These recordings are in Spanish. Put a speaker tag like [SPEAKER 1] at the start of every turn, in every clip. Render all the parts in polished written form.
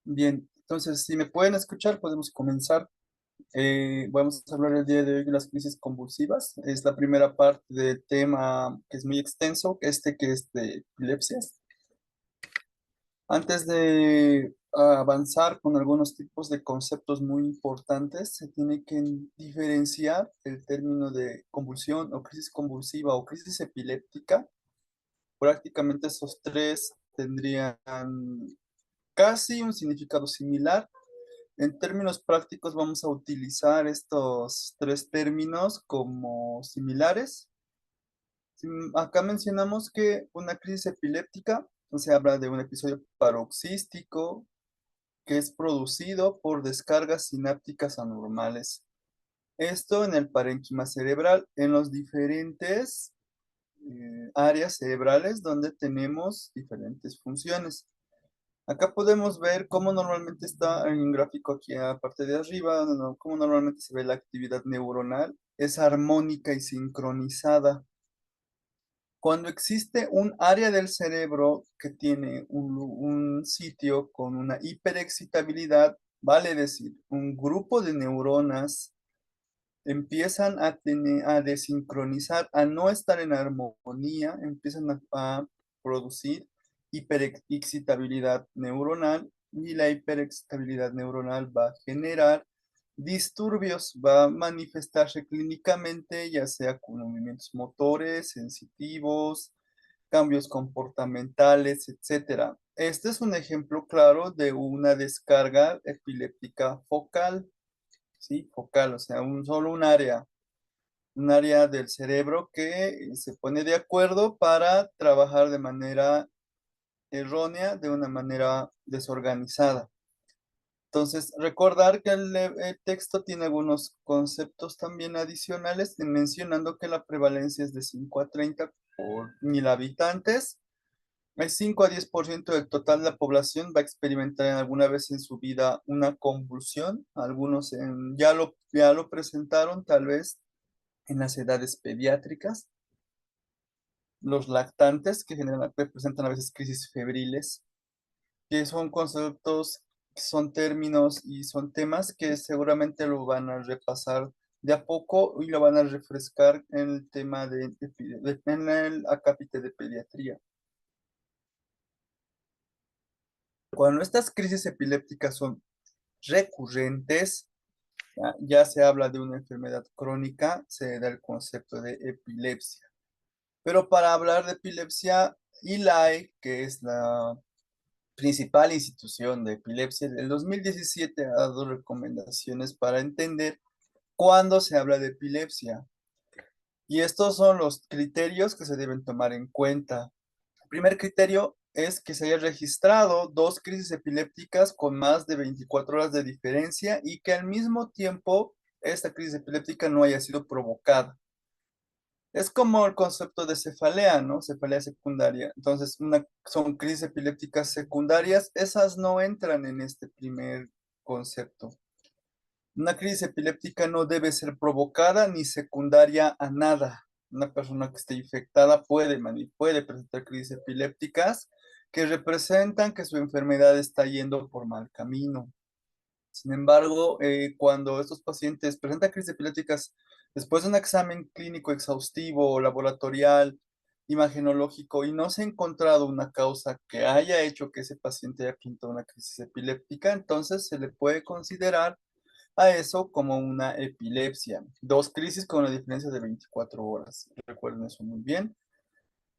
[SPEAKER 1] Bien, entonces, si me pueden escuchar, podemos comenzar. Vamos a hablar el día de hoy de las crisis convulsivas. Es la primera parte del tema que es muy extenso, que es de epilepsias. Antes de avanzar con algunos tipos de conceptos muy importantes, se tiene que diferenciar el término de convulsión o crisis convulsiva o crisis epiléptica. Prácticamente esos tres tendrían casi un significado similar. En términos prácticos vamos a utilizar estos tres términos como similares. Acá mencionamos que una crisis epiléptica se habla de un episodio paroxístico que es producido por descargas sinápticas anormales. Esto en el parénquima cerebral, en los diferentes áreas cerebrales donde tenemos diferentes funciones. Acá podemos ver cómo normalmente está en un gráfico aquí a la parte de arriba, cómo normalmente se ve la actividad neuronal. Es armónica y sincronizada. Cuando existe un área del cerebro que tiene un sitio con una hiperexcitabilidad, vale decir, un grupo de neuronas empiezan a desincronizar, a no estar en armonía, empiezan a producir hiperexcitabilidad neuronal y la hiperexcitabilidad neuronal va a generar disturbios, va a manifestarse clínicamente, ya sea con movimientos motores, sensitivos, cambios comportamentales, etcétera. Este es un ejemplo claro de una descarga epiléptica focal. ¿Sí? Focal, o sea, solo un área del cerebro que se pone de acuerdo para trabajar de manera errónea, de una manera desorganizada. Entonces, recordar que el texto tiene algunos conceptos también adicionales, mencionando que la prevalencia es de 5 a 30 por 1000 habitantes. El 5 a 10% del total de la población va a experimentar en alguna vez en su vida una convulsión. Algunos ya lo presentaron, tal vez en las edades pediátricas. Los lactantes, que generalmente presentan a veces crisis febriles, que son conceptos, son términos y son temas que seguramente lo van a repasar de a poco y lo van a refrescar en el tema en el acápite de pediatría. Cuando estas crisis epilépticas son recurrentes, ya se habla de una enfermedad crónica, se da el concepto de epilepsia. Pero para hablar de epilepsia, ILAE, que es la principal institución de epilepsia, del 2017 ha dado recomendaciones para entender cuándo se habla de epilepsia. Y estos son los criterios que se deben tomar en cuenta. El primer criterio es que se haya registrado dos crisis epilépticas con más de 24 horas de diferencia y que al mismo tiempo esta crisis epiléptica no haya sido provocada. Es como el concepto de cefalea, ¿no? Cefalea secundaria. Entonces, son crisis epilépticas secundarias, esas no entran en este primer concepto. Una crisis epiléptica no debe ser provocada ni secundaria a nada. Una persona que esté infectada puede presentar crisis epilépticas que representan que su enfermedad está yendo por mal camino. Sin embargo, cuando estos pacientes presentan crisis epilépticas después de un examen clínico exhaustivo o laboratorial, imagenológico, y no se ha encontrado una causa que haya hecho que ese paciente haya pintado una crisis epiléptica, entonces se le puede considerar a eso como una epilepsia. Dos crisis con una diferencia de 24 horas. Recuerden eso muy bien.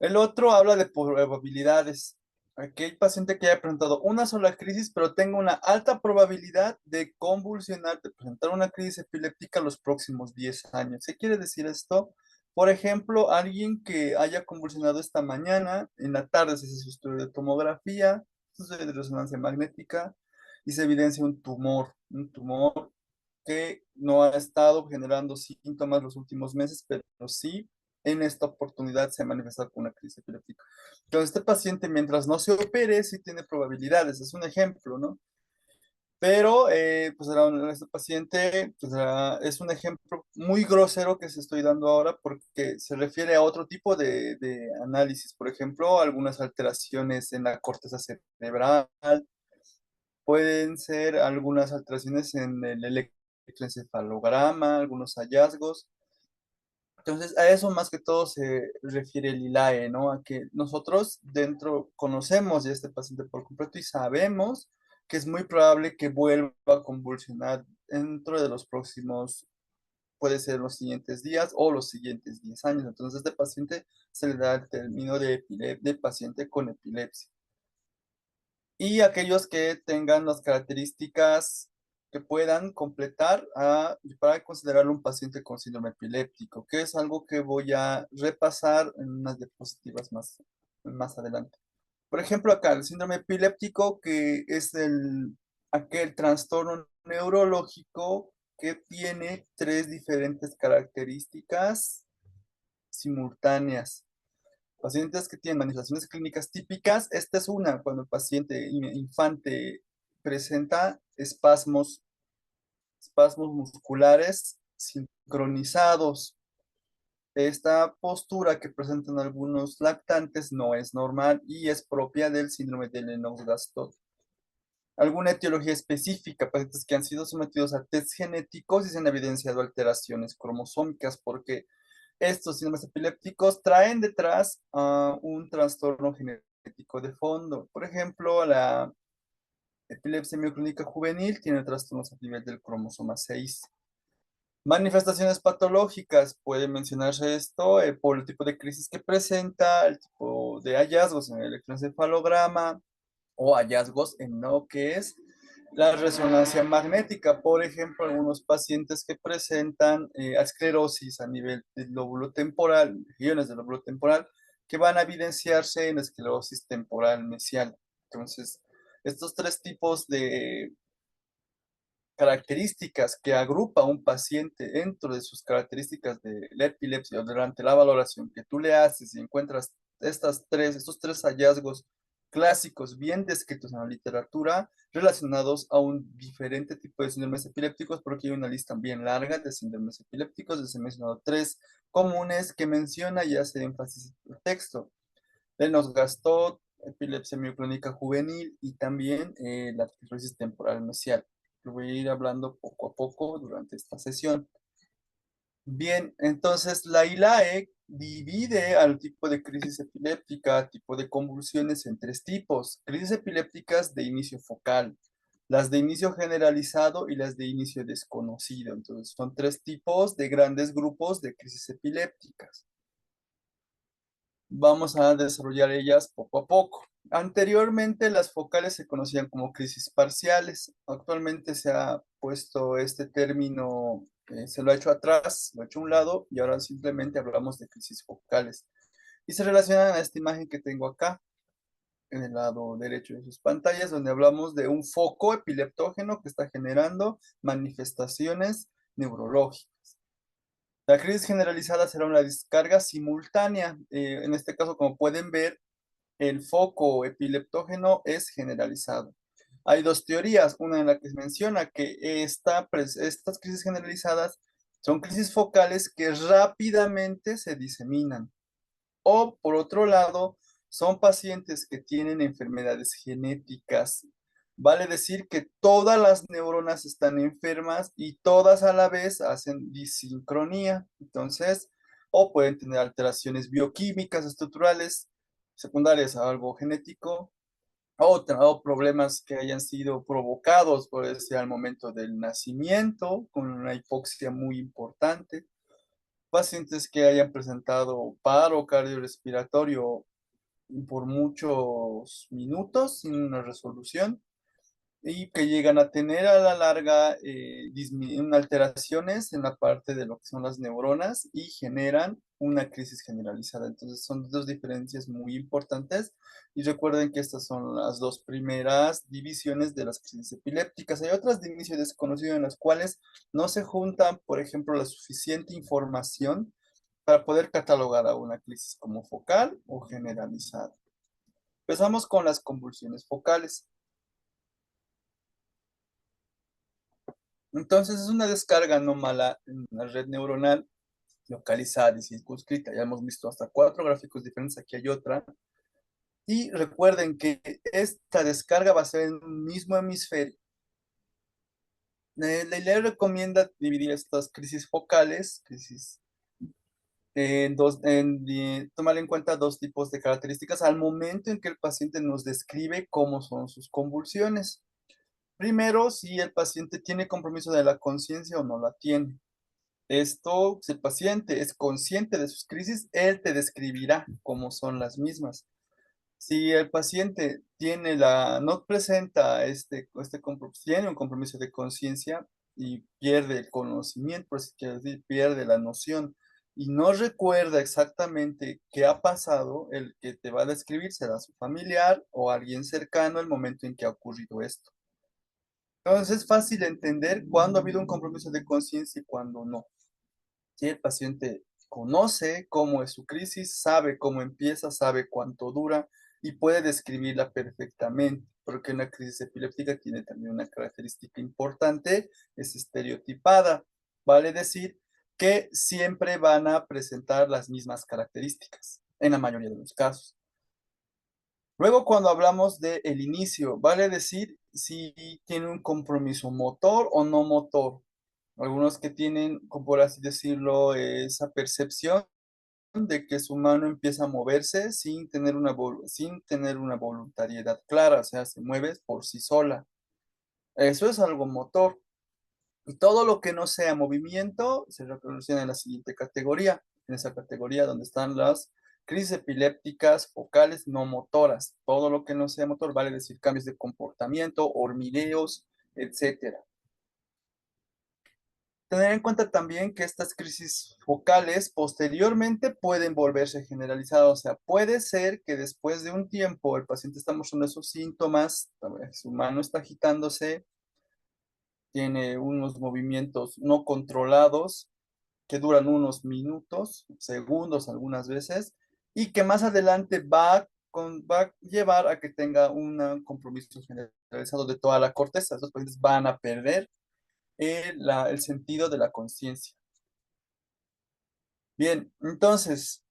[SPEAKER 1] El otro habla de probabilidades. Aquí hay paciente que haya presentado una sola crisis, pero tenga una alta probabilidad de convulsionar, de presentar una crisis epiléptica los próximos 10 años. ¿Qué quiere decir esto? Por ejemplo, alguien que haya convulsionado esta mañana, en la tarde se hace su estudio de tomografía, su estudio de resonancia magnética, y se evidencia un tumor que no ha estado generando síntomas los últimos meses, pero sí en esta oportunidad se ha manifestado con una crisis epiléptica. Entonces, este paciente, mientras no se opere, sí tiene probabilidades, es un ejemplo, ¿no? Pero, pues, este paciente pues, es un ejemplo muy grosero que se estoy dando ahora porque se refiere a otro tipo de análisis, por ejemplo, algunas alteraciones en la corteza cerebral, Pueden ser algunas alteraciones en el electroencefalograma, algunos hallazgos. Entonces, a eso más que todo se refiere el ILAE, ¿no? A que nosotros dentro conocemos ya este paciente por completo y sabemos que es muy probable que vuelva a convulsionar dentro de los próximos, puede ser los siguientes días o los siguientes 10 años. Entonces, a este paciente se le da el término de paciente con epilepsia. Y aquellos que tengan las características que puedan completar para considerarlo un paciente con síndrome epiléptico, que es algo que voy a repasar en unas diapositivas más adelante. Por ejemplo, acá el síndrome epiléptico, que es aquel trastorno neurológico que tiene tres diferentes características simultáneas. Pacientes que tienen manifestaciones clínicas típicas, esta es una, cuando el paciente infante presenta espasmos musculares sincronizados. Esta postura que presentan algunos lactantes no es normal y es propia del síndrome de Lennox-Gastaut. Alguna etiología específica, pacientes que han sido sometidos a test genéticos y se han evidenciado alteraciones cromosómicas, porque estos síndromes epilépticos traen detrás un trastorno genético de fondo. Por ejemplo, la epilepsia mioclónica juvenil tiene trastornos a nivel del cromosoma 6. Manifestaciones patológicas, puede mencionarse esto por el tipo de crisis que presenta, el tipo de hallazgos en el electroencefalograma o hallazgos en lo que es la resonancia magnética. Por ejemplo, algunos pacientes que presentan esclerosis a nivel del lóbulo temporal, regiones del lóbulo temporal, que van a evidenciarse en esclerosis temporal mesial. Entonces, estos tres tipos de características que agrupa un paciente dentro de sus características de la epilepsia o durante la valoración que tú le haces y encuentras estos tres hallazgos clásicos bien descritos en la literatura relacionados a un diferente tipo de síndromes epilépticos, porque hay una lista bien larga de síndromes epilépticos. Les he mencionado tres comunes que menciona y hace énfasis en el texto. Lennox-Gastaut, epilepsia mioclónica juvenil y también la artritis temporal mesial. Lo voy a ir hablando poco a poco durante esta sesión. Bien, entonces la ILAE divide al tipo de crisis epiléptica, tipo de convulsiones en tres tipos. Crisis epilépticas de inicio focal, las de inicio generalizado y las de inicio desconocido. Entonces son tres tipos de grandes grupos de crisis epilépticas. Vamos a desarrollar ellas poco a poco. Anteriormente las focales se conocían como crisis parciales. Actualmente se ha puesto este término, se lo ha hecho atrás, lo ha hecho a un lado y ahora simplemente hablamos de crisis focales. Y se relacionan a esta imagen que tengo acá, en el lado derecho de sus pantallas, donde hablamos de un foco epileptógeno que está generando manifestaciones neurológicas. La crisis generalizada será una descarga simultánea. En este caso, como pueden ver, el foco epileptógeno es generalizado. Hay dos teorías, una en la que se menciona que estas crisis generalizadas son crisis focales que rápidamente se diseminan. O por otro lado, son pacientes que tienen enfermedades genéticas. Vale decir que todas las neuronas están enfermas y todas a la vez hacen disincronía. Entonces, o pueden tener alteraciones bioquímicas, estructurales, secundarias a algo genético, o problemas que hayan sido provocados por ese al momento del nacimiento, con una hipoxia muy importante, pacientes que hayan presentado paro cardiorrespiratorio por muchos minutos sin una resolución y que llegan a tener a la larga alteraciones en la parte de lo que son las neuronas y generan una crisis generalizada. Entonces son dos diferencias muy importantes y recuerden que estas son las dos primeras divisiones de las crisis epilépticas. Hay otras de inicio desconocido en las cuales no se juntan, por ejemplo, la suficiente información para poder catalogar a una crisis como focal o generalizada. Empezamos con las convulsiones focales. Entonces es una descarga anómala en la red neuronal localizada y circunscrita. Ya hemos visto hasta cuatro gráficos diferentes, aquí hay otra. Y recuerden que esta descarga va a ser en un mismo hemisferio. La ley recomienda dividir estas crisis focales, en dos, tomar en cuenta dos tipos de características al momento en que el paciente nos describe cómo son sus convulsiones. Primero, si el paciente tiene compromiso de la conciencia o no la tiene. Esto, si el paciente es consciente de sus crisis, él te describirá cómo son las mismas. Si el paciente no presenta tiene un compromiso de conciencia y pierde el conocimiento, por así quiero decir, pierde la noción y no recuerda exactamente qué ha pasado, el que te va a describir será su familiar o alguien cercano al momento en que ha ocurrido esto. Entonces es fácil entender cuándo ha habido un compromiso de conciencia y cuándo no. Si el paciente conoce cómo es su crisis, sabe cómo empieza, sabe cuánto dura y puede describirla perfectamente, porque una crisis epiléptica tiene también una característica importante, es estereotipada, vale decir que siempre van a presentar las mismas características, en la mayoría de los casos. Luego, cuando hablamos del inicio, vale decir si tiene un compromiso motor o no motor. Algunos que tienen, como por así decirlo, esa percepción de que su mano empieza a moverse sin tener una voluntariedad clara, o sea, se mueve por sí sola. Eso es algo motor. Y todo lo que no sea movimiento se reproduce en la siguiente categoría, en esa categoría donde están las crisis epilépticas focales no motoras. Todo lo que no sea motor vale decir cambios de comportamiento, hormigueos, etcétera. Tener en cuenta también que estas crisis focales posteriormente pueden volverse generalizadas, o sea, puede ser que después de un tiempo el paciente está mostrando esos síntomas, su mano está agitándose, tiene unos movimientos no controlados que duran unos minutos, segundos algunas veces, y que más adelante va a llevar a que tenga un compromiso generalizado de toda la corteza. Estos pacientes van a perder el sentido de la conciencia. Bien, entonces,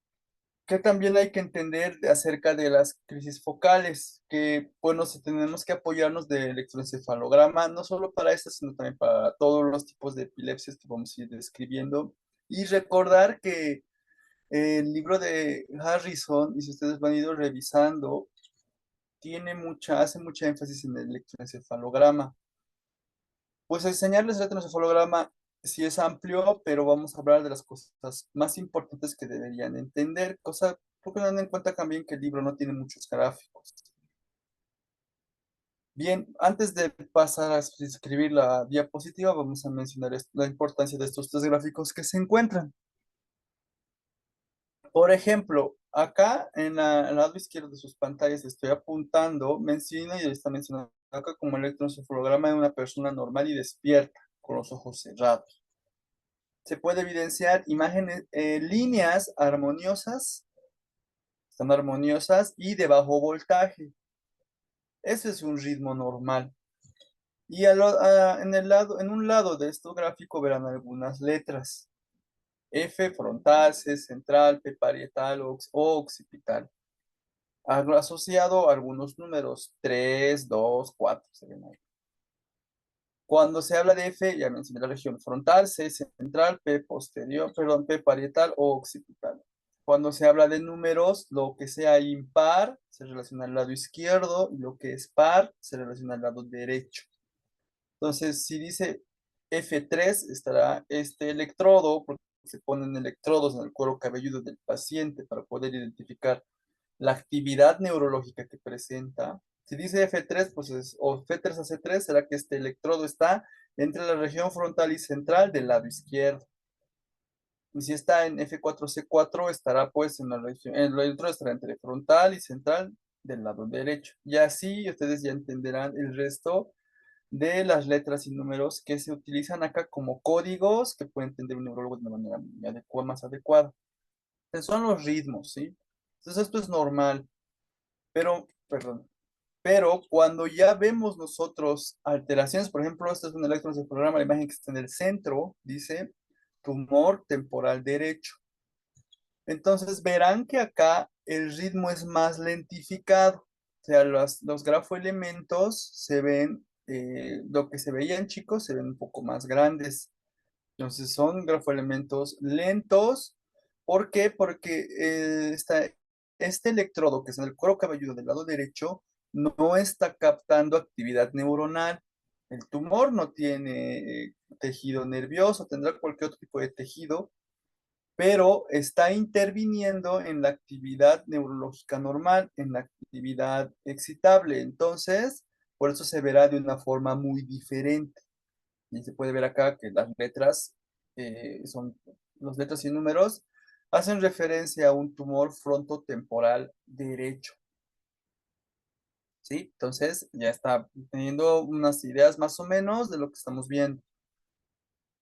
[SPEAKER 1] ¿qué también hay que entender acerca de las crisis focales? Que, bueno, si tenemos que apoyarnos del electroencefalograma, no solo para estas, sino también para todos los tipos de epilepsias que vamos a ir describiendo. Y recordar que el libro de Harrison, y si ustedes van a ir revisando, hace mucha énfasis en el electroencefalograma. Pues enseñarles el electroencefalograma sí es amplio, pero vamos a hablar de las cosas más importantes que deberían entender, porque teniendo en cuenta también que el libro no tiene muchos gráficos. Bien, antes de pasar a escribir la diapositiva, vamos a mencionar la importancia de estos tres gráficos que se encuentran. Por ejemplo, acá el lado izquierdo de sus pantallas estoy apuntando, menciona y está mencionando acá como el electroencefalograma de una persona normal y despierta, con los ojos cerrados. Se puede evidenciar imágenes, líneas armoniosas, están armoniosas y de bajo voltaje. Ese es un ritmo normal. Y en un lado de este gráfico verán algunas letras. F frontal, C central, P parietal o occipital. Asociado a algunos números, 3, 2, 4, se ven ahí. Cuando se habla de F, ya mencioné la región frontal, C central, P posterior, perdón, P parietal o occipital. Cuando se habla de números, lo que sea impar se relaciona al lado izquierdo y lo que es par se relaciona al lado derecho. Entonces, si dice F3, estará este electrodo, porque se ponen electrodos en el cuero cabelludo del paciente para poder identificar la actividad neurológica que presenta. Si dice F3, pues o F3 a C3, será que este electrodo está entre la región frontal y central del lado izquierdo. Y si está en F4C4, estará pues en la región, el electrodo estará entre frontal y central del lado derecho. Y así ustedes ya entenderán el resto de las letras y números que se utilizan acá como códigos que puede entender un neurólogo de una manera más adecuada. Entonces, son los ritmos, ¿sí? Entonces esto es normal, perdón, pero cuando ya vemos nosotros alteraciones, por ejemplo, este es un electroencefalograma, la imagen que está en el centro, dice tumor temporal derecho. Entonces verán que acá el ritmo es más lentificado. O sea, los grafoelementos se ven, lo que se veían chicos, se ven un poco más grandes. Entonces son grafoelementos lentos. ¿Por qué? Porque este electrodo que es en el cuero cabelludo del lado derecho no está captando actividad neuronal. El tumor no tiene tejido nervioso, tendrá cualquier otro tipo de tejido, pero está interviniendo en la actividad neurológica normal, en la actividad excitable. Entonces, por eso se verá de una forma muy diferente. Y se puede ver acá que las letras las letras y números hacen referencia a un tumor frontotemporal derecho. ¿Sí? Entonces, ya está teniendo unas ideas más o menos de lo que estamos viendo.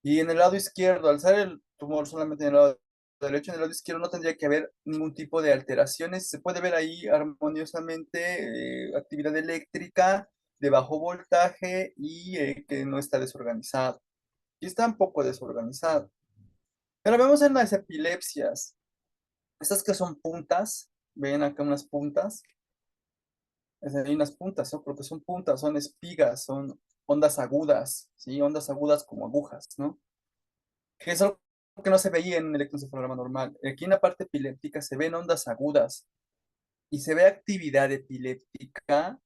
[SPEAKER 1] Y en el lado izquierdo, al ser el tumor solamente en el lado derecho, en el lado izquierdo no tendría que haber ningún tipo de alteraciones. Se puede ver ahí armoniosamente actividad eléctrica de bajo voltaje y que no está desorganizado. Y está un poco desorganizado. Pero vemos en las epilepsias, estas que son puntas, ven acá unas puntas, hay unas puntas, ¿no? Porque son puntas, son espigas, son ondas agudas, ¿sí? Ondas agudas como agujas, ¿no? Que es algo que no se veía en un electroencefalograma normal. Aquí en la parte epiléptica se ven ondas agudas y se ve actividad epiléptica.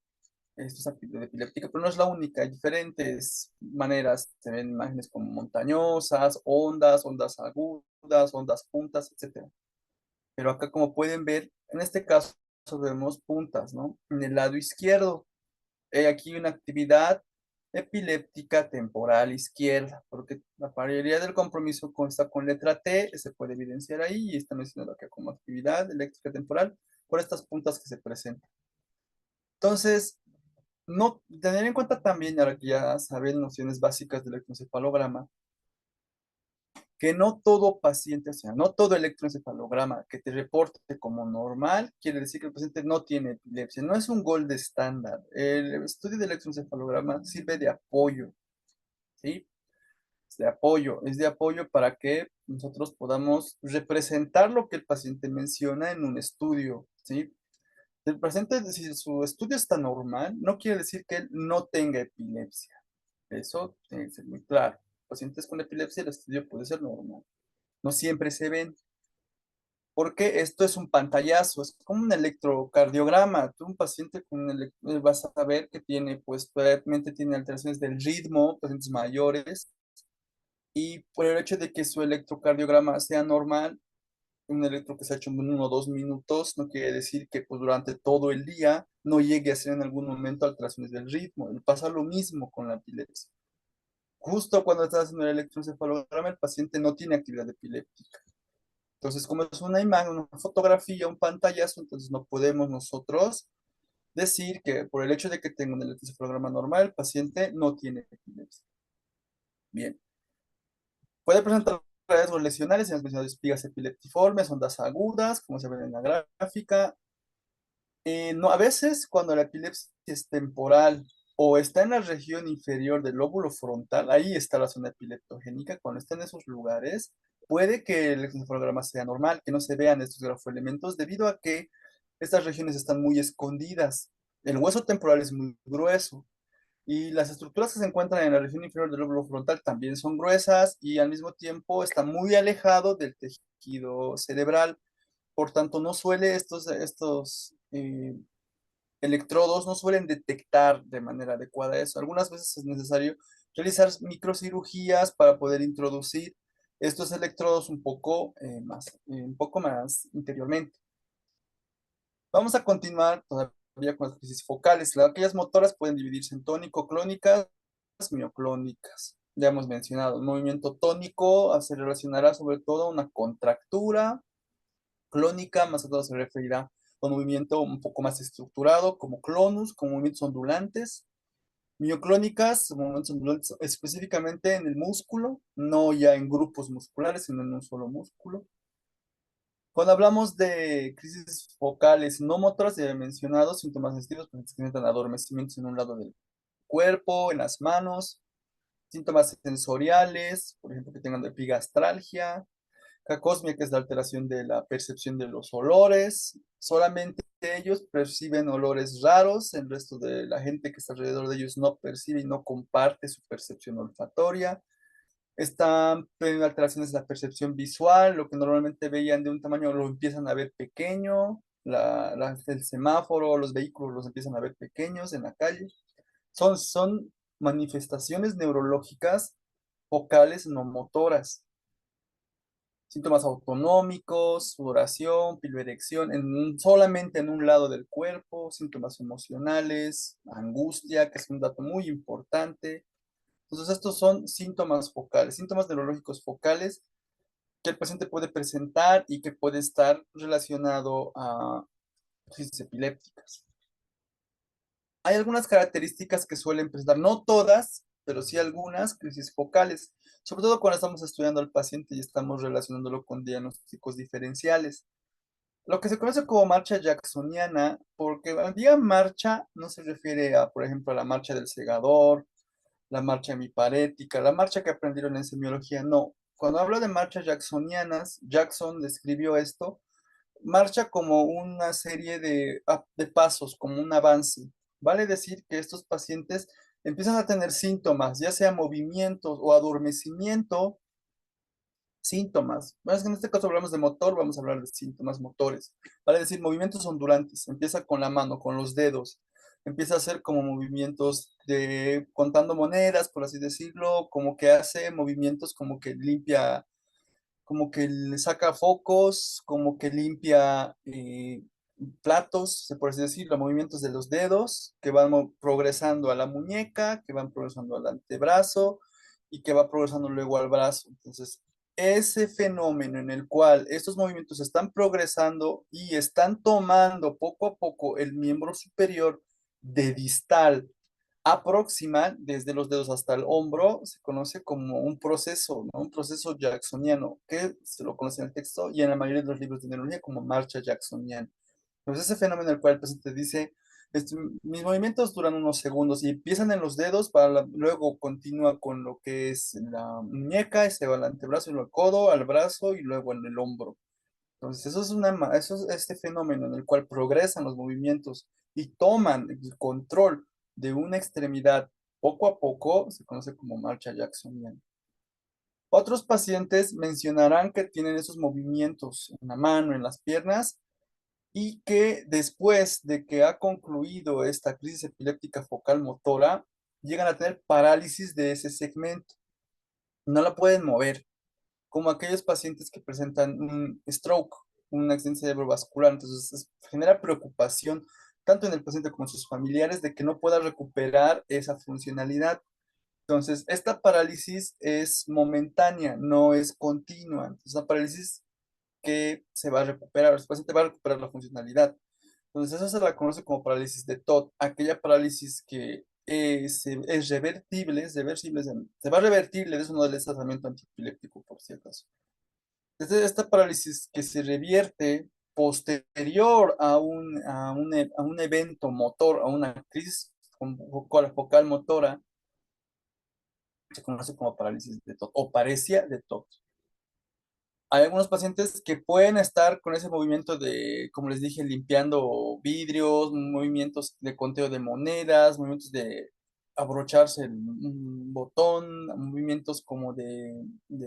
[SPEAKER 1] Esto es actividad epiléptica, pero no es la única. Hay diferentes maneras. Se ven imágenes como montañosas, ondas agudas, ondas puntas, etcétera. Pero acá, como pueden ver, en este caso vemos puntas, ¿no? En el lado izquierdo. Hay aquí una actividad epiléptica temporal izquierda, porque la mayoría del compromiso consta con letra T, se puede evidenciar ahí y está mencionado acá como actividad eléctrica temporal por estas puntas que se presentan. Entonces, no tener en cuenta también, ahora que ya saben nociones básicas del electroencefalograma, que no todo paciente, o sea, no todo electroencefalograma que te reporte como normal, quiere decir que el paciente no tiene epilepsia. No es un gold estándar. El estudio de electroencefalograma sirve de apoyo, ¿sí? Es de apoyo para que nosotros podamos representar lo que el paciente menciona en un estudio, ¿sí? El paciente, si su estudio está normal, no quiere decir que él no tenga epilepsia. Eso tiene que ser muy claro. Pacientes con epilepsia, el estudio puede ser normal. No siempre se ven, porque esto es un pantallazo, es como un electrocardiograma. Tú, un paciente vas a ver que tiene, pues, probablemente tiene alteraciones del ritmo, pacientes mayores, y por el hecho de que su electrocardiograma sea normal, un electro que se ha hecho en 1 o 2 minutos, no quiere decir que pues, durante todo el día no llegue a ser en algún momento alteraciones del ritmo. Y pasa lo mismo con la epilepsia. Justo cuando estás haciendo el electroencefalograma, el paciente no tiene actividad epiléptica. Entonces, como es una imagen, una fotografía, un pantallazo, entonces no podemos nosotros decir que por el hecho de que tenga un electroencefalograma normal, el paciente no tiene epilepsia. Bien. Puede presentar rasgos lesionales, hemos mencionado espigas epileptiformes, ondas agudas, como se ve en la gráfica. No, a veces cuando la epilepsia es temporal o está en la región inferior del lóbulo frontal, ahí está la zona epileptogénica, cuando está en esos lugares, puede que el electroencefalograma sea normal, que no se vean estos grafoelementos debido a que estas regiones están muy escondidas. El hueso temporal es muy grueso y las estructuras que se encuentran en la región inferior del lóbulo frontal también son gruesas y al mismo tiempo está muy alejado del tejido cerebral. Por tanto, no suele estos electrodos no suelen detectar de manera adecuada eso. Algunas veces es necesario realizar microcirugías para poder introducir estos electrodos un poco más interiormente. Vamos a continuar todavía con las crisis focales. Aquellas motoras pueden dividirse en tónico-clónicas, mioclónicas. Ya hemos mencionado, el movimiento tónico se relacionará sobre todo a una contractura clónica, más que todo se referirá a un movimiento un poco más estructurado, como clonus, con movimientos ondulantes. Mioclónicas, movimientos ondulantes específicamente en el músculo, no ya en grupos musculares, sino en un solo músculo. Cuando hablamos de crisis focales no motoras, ya he mencionado síntomas sensitivos, pues, que presentan adormecimientos en un lado del cuerpo, en las manos, síntomas sensoriales, por ejemplo, que tengan epigastralgia, Cacosmia, que es la alteración de la percepción de los olores. Solamente ellos perciben olores raros, el resto de la gente que está alrededor de ellos no percibe y no comparte su percepción olfatoria. Están teniendo alteraciones de la percepción visual, lo que normalmente veían de un tamaño lo empiezan a ver pequeño, el semáforo, los vehículos los empiezan a ver pequeños en la calle. Son manifestaciones neurológicas focales no motoras. Síntomas autonómicos, sudoración, piloerección, solamente en un lado del cuerpo, síntomas emocionales, angustia, que es un dato muy importante. Entonces, estos son síntomas focales, síntomas neurológicos focales que el paciente puede presentar y que puede estar relacionado a crisis epilépticas. Hay algunas características que suelen presentar, no todas, pero sí algunas crisis focales, sobre todo cuando estamos estudiando al paciente y estamos relacionándolo con diagnósticos diferenciales. Lo que se conoce como marcha jacksoniana, porque al día marcha no se refiere a, por ejemplo, a la marcha del segador, la marcha hemiparética, la marcha que aprendieron en semiología, no. Cuando hablo de marchas jacksonianas, Jackson describió esto, marcha como una serie de pasos, como un avance. Vale decir que estos pacientes empiezan a tener síntomas, ya sea movimientos o adormecimiento, síntomas. Bueno, es que en este caso hablamos de motor, vamos a hablar de síntomas motores. Vale decir, movimientos ondulantes. Empieza con la mano, con los dedos. Empieza a hacer como movimientos de contando monedas, por así decirlo, como que hace movimientos como que limpia, como que le saca focos, como que limpia platos, por así decirlo, movimientos de los dedos que van progresando a la muñeca, que van progresando al antebrazo y que va progresando luego al brazo. Entonces, ese fenómeno en el cual estos movimientos están progresando y están tomando poco a poco el miembro superior de distal a proximal desde los dedos hasta el hombro se conoce como un proceso, ¿no? Un proceso jacksoniano, que se lo conoce en el texto y en la mayoría de los libros de neurología como marcha jacksoniana. Entonces, ese fenómeno en el cual el paciente dice, mis movimientos duran unos segundos y empiezan en los dedos, luego continúa con lo que es la muñeca, y se va al antebrazo y luego al codo, al brazo y luego en el hombro. Entonces, eso es este fenómeno en el cual progresan los movimientos y toman el control de una extremidad poco a poco, se conoce como marcha jacksoniana. Otros pacientes mencionarán que tienen esos movimientos en la mano, en las piernas, y que después de que ha concluido esta crisis epiléptica focal motora, llegan a tener parálisis de ese segmento. No la pueden mover como aquellos pacientes que presentan un stroke, un accidente cerebrovascular. Entonces, genera preocupación tanto en el paciente como en sus familiares de que no pueda recuperar esa funcionalidad. Entonces, esta parálisis es momentánea, no es continua. Entonces, una parálisis que se va a recuperar, el paciente va a recuperar la funcionalidad. Entonces, eso se la conoce como parálisis de TOD, aquella parálisis que es revertible, se va a revertir, le des uno del tratamiento antiepiléptico, por si acaso. Desde esta parálisis que se revierte posterior a un evento motor, a una crisis focal motora, se conoce como parálisis de TOC o paresia de TOC. Hay algunos pacientes que pueden estar con ese movimiento de, como les dije, limpiando vidrios, movimientos de conteo de monedas, movimientos de abrocharse un botón, movimientos como de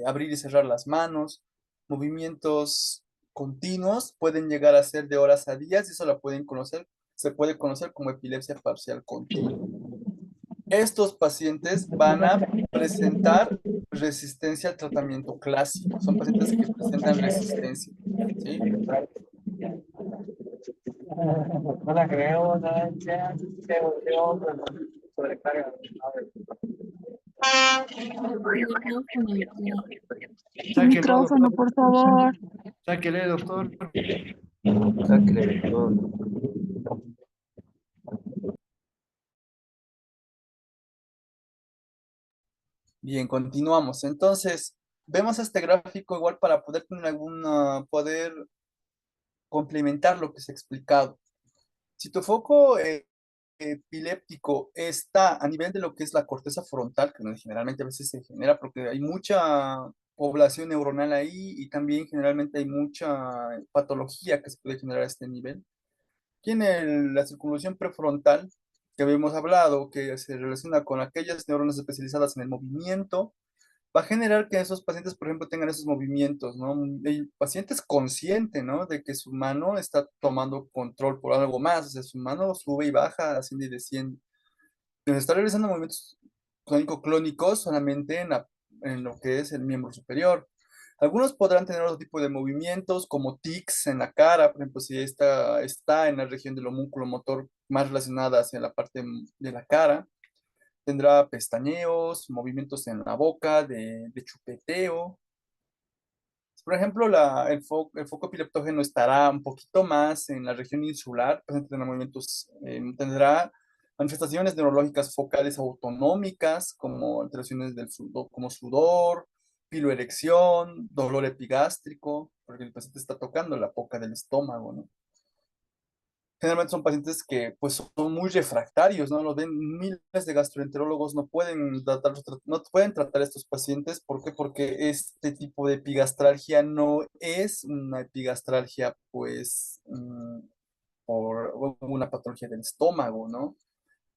[SPEAKER 1] abrir y cerrar las manos, movimientos continuos, pueden llegar a ser de horas a días y eso se puede conocer como epilepsia parcial continua. Estos pacientes van a presentar resistencia al tratamiento clásico. Son pacientes que presentan resistencia, ¿sí?
[SPEAKER 2] No la creo, no, ya se volvió sobrecarga. A ver. Sáquelo,
[SPEAKER 3] Micrófono,
[SPEAKER 2] doctor.
[SPEAKER 3] por favor.
[SPEAKER 2] Sáquele, doctor.
[SPEAKER 4] Sáquele todo.
[SPEAKER 1] Bien, continuamos. Entonces, vemos este gráfico igual para poder tener poder complementar lo que se ha explicado. Si tu foco epiléptico está a nivel de lo que es la corteza frontal, que generalmente a veces se genera porque hay mucha población neuronal ahí y también generalmente hay mucha patología que se puede generar a este nivel. Tiene la circunvolución prefrontal, que habíamos hablado, que se relaciona con aquellas neuronas especializadas en el movimiento, va a generar que esos pacientes, por ejemplo, tengan esos movimientos, ¿no? El paciente es consciente, ¿no? De que su mano está tomando control por algo más, o sea, su mano sube y baja, asciende y desciende. Pero está realizando movimientos clónicos solamente en lo que es el miembro superior. Algunos podrán tener otro tipo de movimientos, como tics en la cara, por ejemplo, si está en la región del homúnculo motor más relacionada hacia la parte de la cara. Tendrá pestañeos, movimientos en la boca, de chupeteo. Por ejemplo, el foco epileptógeno estará un poquito más en la región insular, tendrá movimientos, tendrá manifestaciones neurológicas focales autonómicas, como alteraciones del sudor, como sudor, piloerección, dolor epigástrico, porque el paciente está tocando la boca del estómago, ¿no? Generalmente son pacientes que pues son muy refractarios, ¿no? Lo ven miles de gastroenterólogos, no pueden tratar a estos pacientes. ¿Por qué? Porque este tipo de epigastralgia no es una epigastralgia, pues, por una patología del estómago, ¿no?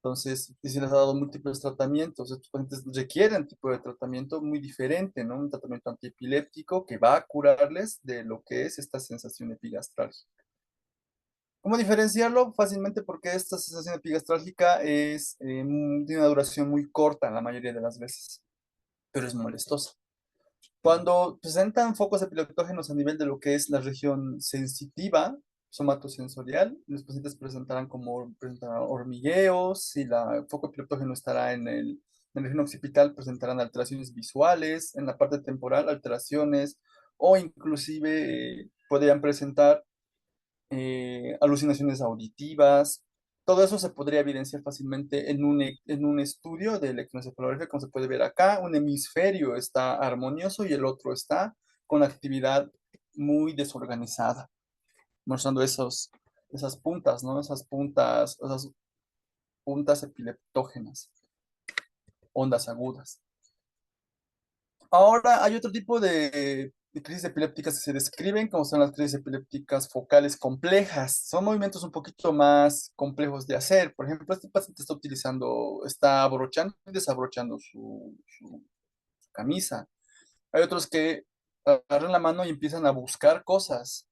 [SPEAKER 1] Entonces, y se les ha dado múltiples tratamientos. Estos pacientes requieren un tipo de tratamiento muy diferente, ¿no? Un tratamiento antiepiléptico que va a curarles de lo que es esta sensación epigastral. ¿Cómo diferenciarlo? Fácilmente porque esta sensación epigastrálgica tiene una duración muy corta la mayoría de las veces, pero es molestosa. Cuando presentan focos epileptógenos a nivel de lo que es la región sensitiva, somatosensorial, los pacientes presentarán hormigueos, si el foco epileptógeno estará en la región occipital, presentarán alteraciones visuales, en la parte temporal, alteraciones, o inclusive podrían presentar alucinaciones auditivas. Todo eso se podría evidenciar fácilmente en un estudio de electroencefalografía, como se puede ver acá. Un hemisferio está armonioso y el otro está con actividad muy desorganizada, mostrando esas puntas, ¿no? Esas puntas epileptógenas, ondas agudas. Ahora hay otro tipo de crisis epilépticas que se describen, como son las crisis epilépticas focales complejas. Son movimientos un poquito más complejos de hacer. Por ejemplo, este paciente está abrochando y desabrochando su camisa. Hay otros que agarran la mano y empiezan a buscar cosas.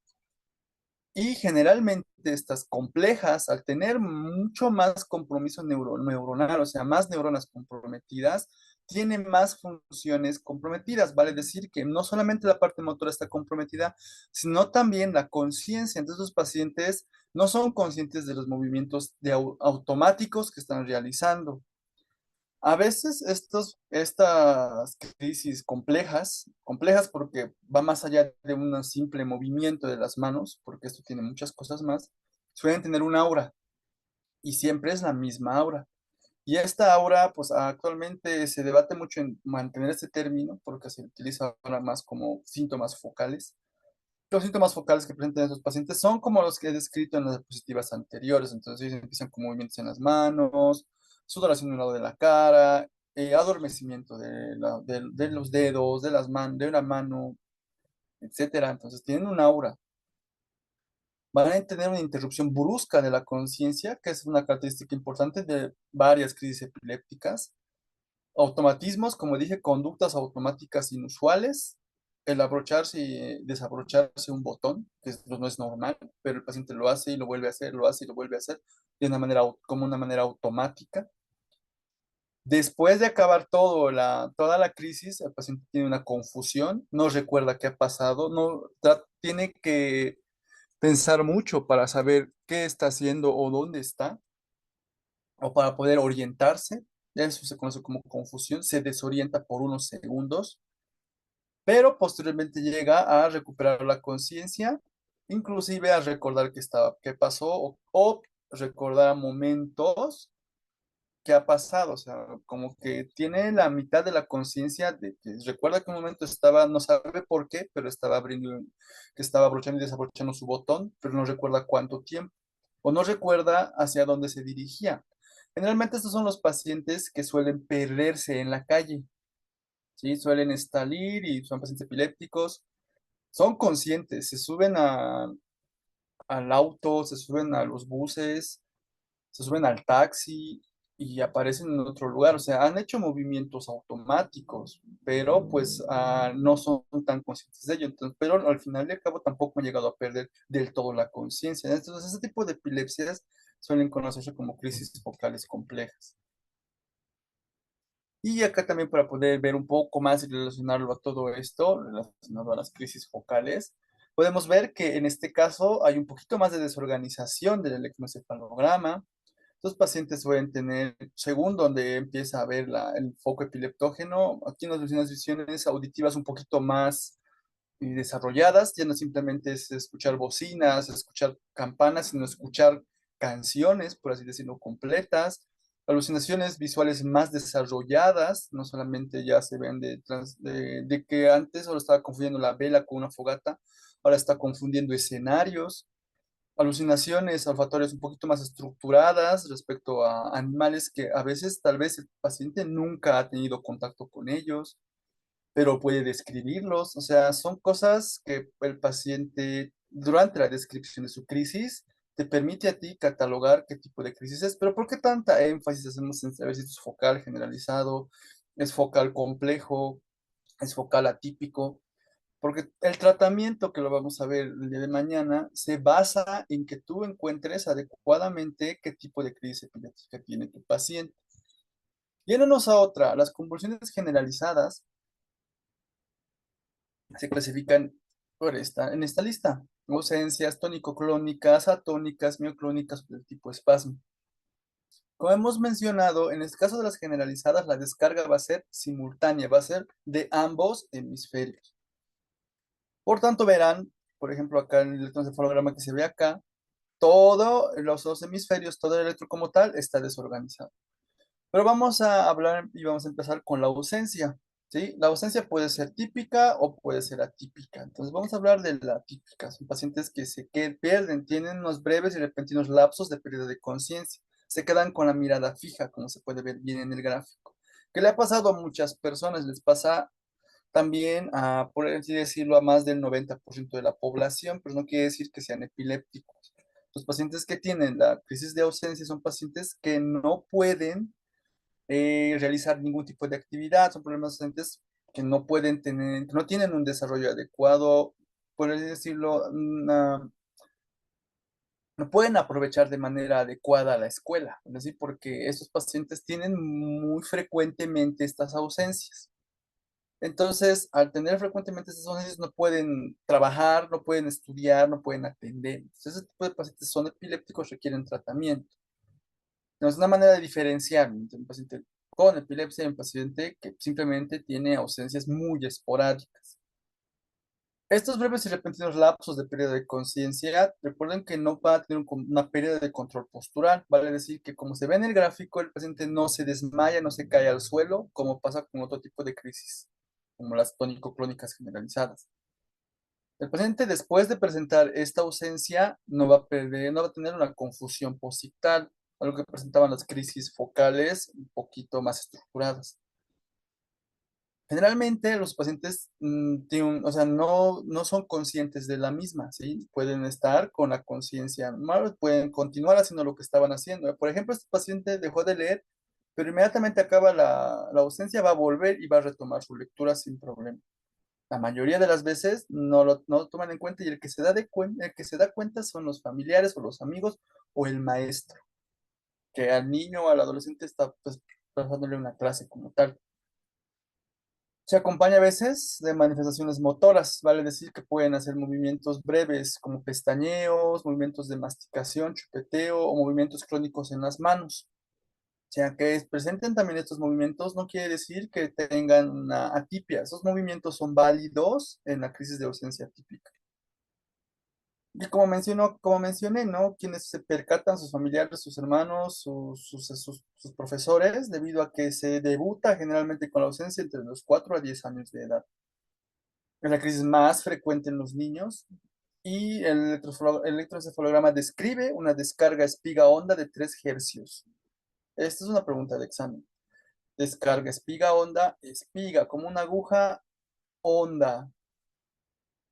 [SPEAKER 1] Y generalmente estas complejas, al tener mucho más compromiso neuronal, o sea, más neuronas comprometidas, tienen más funciones comprometidas. Vale decir que no solamente la parte motora está comprometida, sino también la conciencia. Entonces, los pacientes no son conscientes de los movimientos automáticos que están realizando. A veces estas crisis complejas porque va más allá de un simple movimiento de las manos, porque esto tiene muchas cosas más, suelen tener un aura y siempre es la misma aura. Y esta aura, pues actualmente se debate mucho en mantener este término porque se utiliza ahora más como síntomas focales. Los síntomas focales que presentan esos pacientes son como los que he descrito en las diapositivas anteriores. Entonces ellos empiezan con movimientos en las manos, sudoración de un lado de la cara, adormecimiento de los dedos, de la mano, etcétera. Entonces tienen un aura. Van a tener una interrupción brusca de la conciencia, que es una característica importante de varias crisis epilépticas. Automatismos, como dije, conductas automáticas inusuales, el abrocharse y desabrocharse un botón, no es normal, pero el paciente lo hace y lo vuelve a hacer, lo hace y lo vuelve a hacer como una manera automática. Después de acabar toda la crisis, el paciente tiene una confusión, no recuerda qué ha pasado, tiene que pensar mucho para saber qué está haciendo o dónde está, o para poder orientarse. Eso se conoce como confusión, se desorienta por unos segundos, pero posteriormente llega a recuperar la conciencia, inclusive a recordar qué pasó o recordar momentos que ha pasado, o sea, como que tiene la mitad de la conciencia de que recuerda que un momento estaba, no sabe por qué, pero que estaba abrochando y desabrochando su botón, pero no recuerda cuánto tiempo, o no recuerda hacia dónde se dirigía. Generalmente estos son los pacientes que suelen perderse en la calle. ¿sí? Suelen salir y son pacientes epilépticos, son conscientes, se suben al auto, se suben a los buses, se suben al taxi y aparecen en otro lugar. O sea, han hecho movimientos automáticos, pero pues no son tan conscientes de ello. Entonces, pero al final y al cabo tampoco han llegado a perder del todo la conciencia. Entonces, ese tipo de epilepsias suelen conocerse como crisis focales complejas. Y acá también para poder ver un poco más y relacionarlo a todo esto, relacionado a las crisis focales, podemos ver que en este caso hay un poquito más de desorganización del electroencefalograma. Los pacientes pueden tener, según donde empieza a ver el foco epileptógeno, aquí nos unas visiones auditivas un poquito más desarrolladas, ya no simplemente es escuchar bocinas, escuchar campanas, sino escuchar canciones, por así decirlo, completas, alucinaciones visuales más desarrolladas, no solamente ya se ven de que antes solo estaba confundiendo la vela con una fogata, ahora está confundiendo escenarios, alucinaciones olfatorias un poquito más estructuradas respecto a animales que a veces tal vez el paciente nunca ha tenido contacto con ellos, pero puede describirlos. O sea, son cosas que el paciente durante la descripción de su crisis te permite a ti catalogar qué tipo de crisis es, pero ¿por qué tanta énfasis hacemos en saber si es focal generalizado, es focal complejo, es focal atípico? Porque el tratamiento, que lo vamos a ver el día de mañana, se basa en que tú encuentres adecuadamente qué tipo de crisis epiléptica tiene tu paciente. Yéndonos a otra, las convulsiones generalizadas se clasifican en esta lista. Ausencias tónico-clónicas, atónicas, mioclónicas del tipo espasmo. Como hemos mencionado, en el caso de las generalizadas, la descarga va a ser simultánea, va a ser de ambos hemisferios. Por tanto, verán, por ejemplo, acá en el electroencefalograma que se ve acá, todos los dos hemisferios, todo el electro como tal, está desorganizado. Pero vamos a hablar y vamos a empezar con la ausencia, ¿sí? La ausencia puede ser típica o puede ser atípica. Entonces vamos a hablar de la típica. Son pacientes que pierden, tienen unos breves y repentinos lapsos de pérdida de conciencia. Se quedan con la mirada fija, como se puede ver bien en el gráfico. ¿Qué le ha pasado a muchas personas? Les pasa también por así decirlo, a más del 90% de la población, pero no quiere decir que sean epilépticos. Los pacientes que tienen la crisis de ausencia son pacientes que no pueden realizar ningún tipo de actividad, son problemas docentes que no pueden tener, que no tienen un desarrollo adecuado, por así decirlo, no pueden aprovechar de manera adecuada la escuela, es decir, porque estos pacientes tienen muy frecuentemente estas ausencias. Entonces, al tener frecuentemente estas ausencias, no pueden trabajar, no pueden estudiar, no pueden atender. Entonces, ese tipo de pacientes son epilépticos, requieren tratamiento. Es una manera de diferenciar entre un paciente con epilepsia y un paciente que simplemente tiene ausencias muy esporádicas. Estos breves y repentinos lapsos de pérdida de conciencia, recuerden que no va a tener una pérdida de control postural, vale decir que como se ve en el gráfico, el paciente no se desmaya, no se cae al suelo, como pasa con otro tipo de crisis, como las tónico-clónicas generalizadas. El paciente después de presentar esta ausencia no va a perder, no va a tener una confusión posictal, algo que presentaban las crisis focales un poquito más estructuradas. Generalmente los pacientes o sea, no son conscientes de la misma, ¿sí? Pueden estar con la conciencia normal, pueden continuar haciendo lo que estaban haciendo. Por ejemplo, este paciente dejó de leer, pero inmediatamente acaba la ausencia, va a volver y va a retomar su lectura sin problema. La mayoría de las veces no lo toman en cuenta y el que se da cuenta son los familiares o los amigos o el maestro, que al niño o al adolescente está pues pasándole una clase como tal. Se acompaña a veces de manifestaciones motoras, vale decir que pueden hacer movimientos breves como pestañeos, movimientos de masticación, chupeteo o movimientos crónicos en las manos. O sea, que presenten también estos movimientos no quiere decir que tengan una atipia. Esos movimientos son válidos en la crisis de ausencia típica. Y como mencioné, ¿no? Quienes se percatan, sus familiares, sus hermanos, sus profesores, debido a que se debuta generalmente con la ausencia entre los 4 a 10 años de edad. Es la crisis más frecuente en los niños y el electroencefalograma describe una descarga espiga onda de 3 hercios. Esta es una pregunta de examen. descarga, espiga, onda, espiga, como una aguja, onda,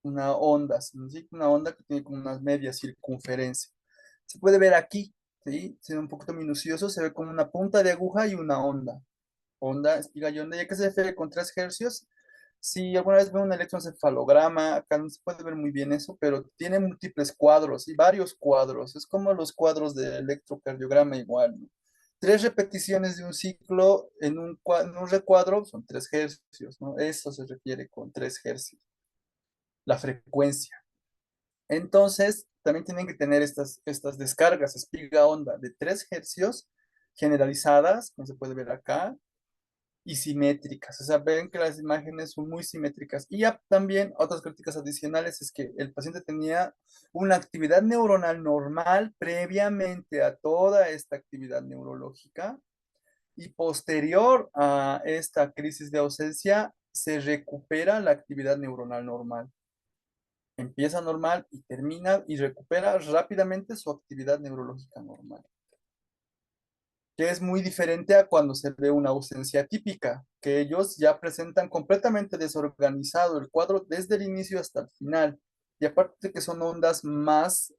[SPEAKER 1] una onda, significa una onda que tiene como una media circunferencia. Se puede ver aquí, ¿sí? Siendo un poquito minucioso, se ve como una punta de aguja y una onda. Onda, espiga y onda, ya que se refiere con 3 hercios. Si alguna vez veo un electroencefalograma, acá no se puede ver muy bien eso, pero tiene múltiples cuadros y varios cuadros. Es como los cuadros del electrocardiograma igual, ¿no? 3 repeticiones de un ciclo en un recuadro son 3 hercios, ¿no? Eso se refiere con 3 hercios, la frecuencia. Entonces, también tienen que tener estas descargas, espiga onda de 3 hercios generalizadas, como se puede ver acá, y simétricas. O sea, ven que las imágenes son muy simétricas. Y ya también otras críticas adicionales es que el paciente tenía una actividad neuronal normal previamente a toda esta actividad neurológica y posterior a esta crisis de ausencia se recupera la actividad neuronal normal. Empieza normal y termina y recupera rápidamente su actividad neurológica normal, que es muy diferente a cuando se ve una ausencia típica, que ellos ya presentan completamente desorganizado el cuadro desde el inicio hasta el final. Y aparte de que son ondas más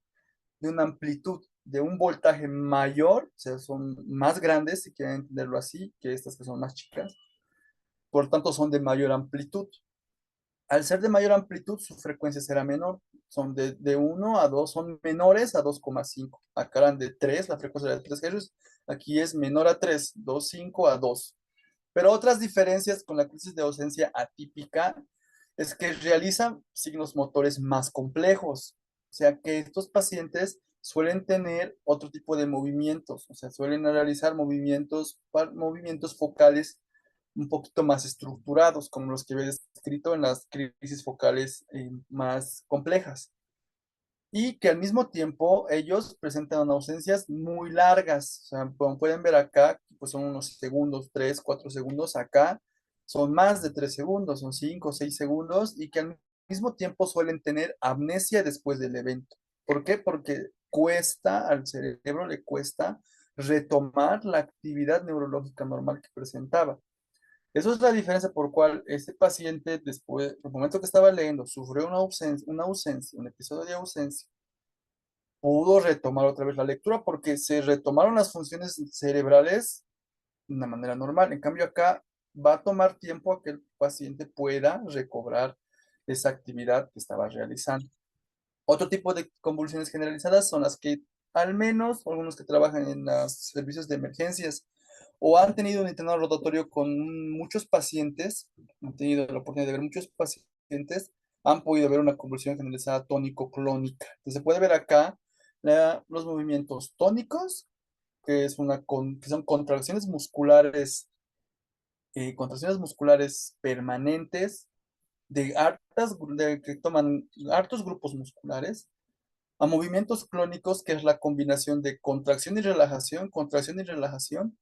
[SPEAKER 1] de una amplitud, de un voltaje mayor, o sea, son más grandes, si quieren entenderlo así, que estas que son más chicas, por lo tanto son de mayor amplitud. Al ser de mayor amplitud, su frecuencia será menor. Son de 1 a 2, son menores a 2,5. Acá eran de 3, la frecuencia era de 3 Hz. Aquí es menor a 3, 2,5 a 2. Pero otras diferencias con la crisis de ausencia atípica es que realizan signos motores más complejos. O sea que estos pacientes suelen tener otro tipo de movimientos, o sea, suelen realizar movimientos focales un poquito más estructurados, como los que he descrito en las crisis focales más complejas. Y que al mismo tiempo ellos presentan ausencias muy largas. O sea, como pueden ver acá, pues son unos segundos, 3, 4 segundos. Acá son más de 3 segundos, son 5, 6 segundos, y que al mismo tiempo suelen tener amnesia después del evento. ¿Por qué? Porque cuesta, al cerebro le cuesta retomar la actividad neurológica normal que presentaba. Eso es la diferencia por cual este paciente, después, el momento que estaba leyendo, sufrió un episodio de ausencia, pudo retomar otra vez la lectura porque se retomaron las funciones cerebrales de una manera normal. En cambio, acá va a tomar tiempo a que el paciente pueda recobrar esa actividad que estaba realizando. Otro tipo de convulsiones generalizadas son las que, al menos algunos que trabajan en los servicios de emergencias o han tenido un internado rotatorio con muchos pacientes, han tenido la oportunidad de ver muchos pacientes, han podido ver una convulsión generalizada tónico-clónica. Entonces se puede ver acá los movimientos tónicos, que son contracciones musculares permanentes que toman hartos grupos musculares, a movimientos clónicos, que es la combinación de contracción y relajación,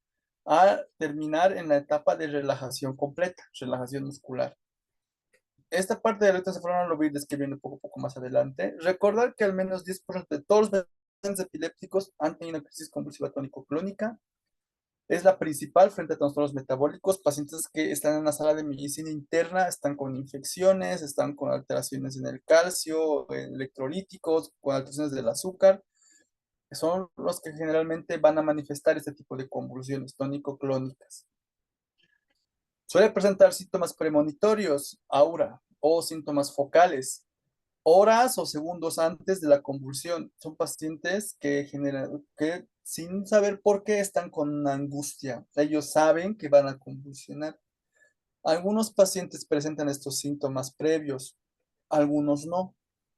[SPEAKER 1] a terminar en la etapa de relajación completa, relajación muscular. Esta parte del electroencefalograma lo voy a ir describiendo poco a poco más adelante. Recordar que al menos 10% de todos los pacientes epilépticos han tenido crisis convulsiva tónico-clónica. Es la principal frente a trastornos metabólicos, pacientes que están en la sala de medicina interna, están con infecciones, están con alteraciones en el calcio, electrolíticos, con alteraciones del azúcar, son los que generalmente van a manifestar este tipo de convulsiones tónico-clónicas. Suele presentar síntomas premonitorios, aura, o síntomas focales, horas o segundos antes de la convulsión. Son pacientes que sin saber por qué están con angustia. Ellos saben que van a convulsionar. Algunos pacientes presentan estos síntomas previos, algunos no,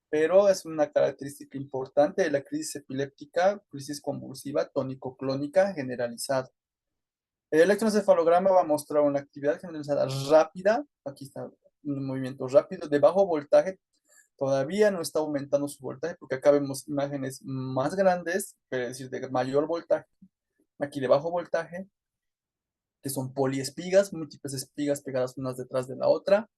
[SPEAKER 1] pero es una característica importante de la crisis epiléptica, crisis convulsiva tónico-clónica generalizada. El electroencefalograma va a mostrar una actividad generalizada rápida. Aquí está un movimiento rápido de bajo voltaje. Todavía no está aumentando su voltaje porque acá vemos imágenes más grandes, es decir, de mayor voltaje. Aquí de bajo voltaje, que son poliespigas, múltiples espigas pegadas unas detrás de la otra,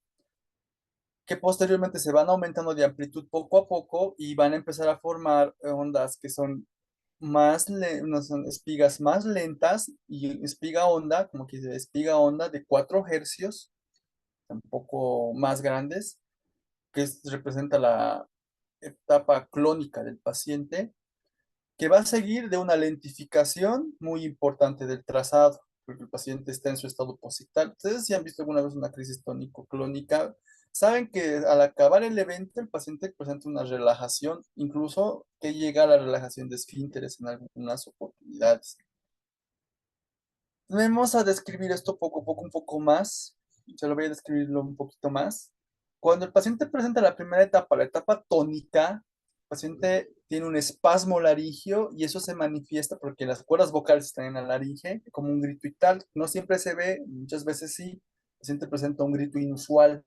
[SPEAKER 1] que posteriormente se van aumentando de amplitud poco a poco y van a empezar a formar ondas que son no, son espigas más lentas y espiga honda, como que dice, espiga honda de 4 hercios, un poco más grandes, representa la etapa clónica del paciente, que va a seguir de una lentificación muy importante del trazado, porque el paciente está en su estado posictal. Ustedes si han visto alguna vez una crisis tónico-clónica, saben que al acabar el evento el paciente presenta una relajación, incluso que llega a la relajación de esfínteres en algunas oportunidades. Vamos a describir esto poco a poco, un poco más. Se lo voy a describirlo un poquito más. Cuando el paciente presenta la primera etapa, la etapa tónica, el paciente tiene un espasmo laringio y eso se manifiesta porque las cuerdas vocales están en la laringe, como un grito y tal. No siempre se ve, muchas veces sí. El paciente presenta un grito inusual,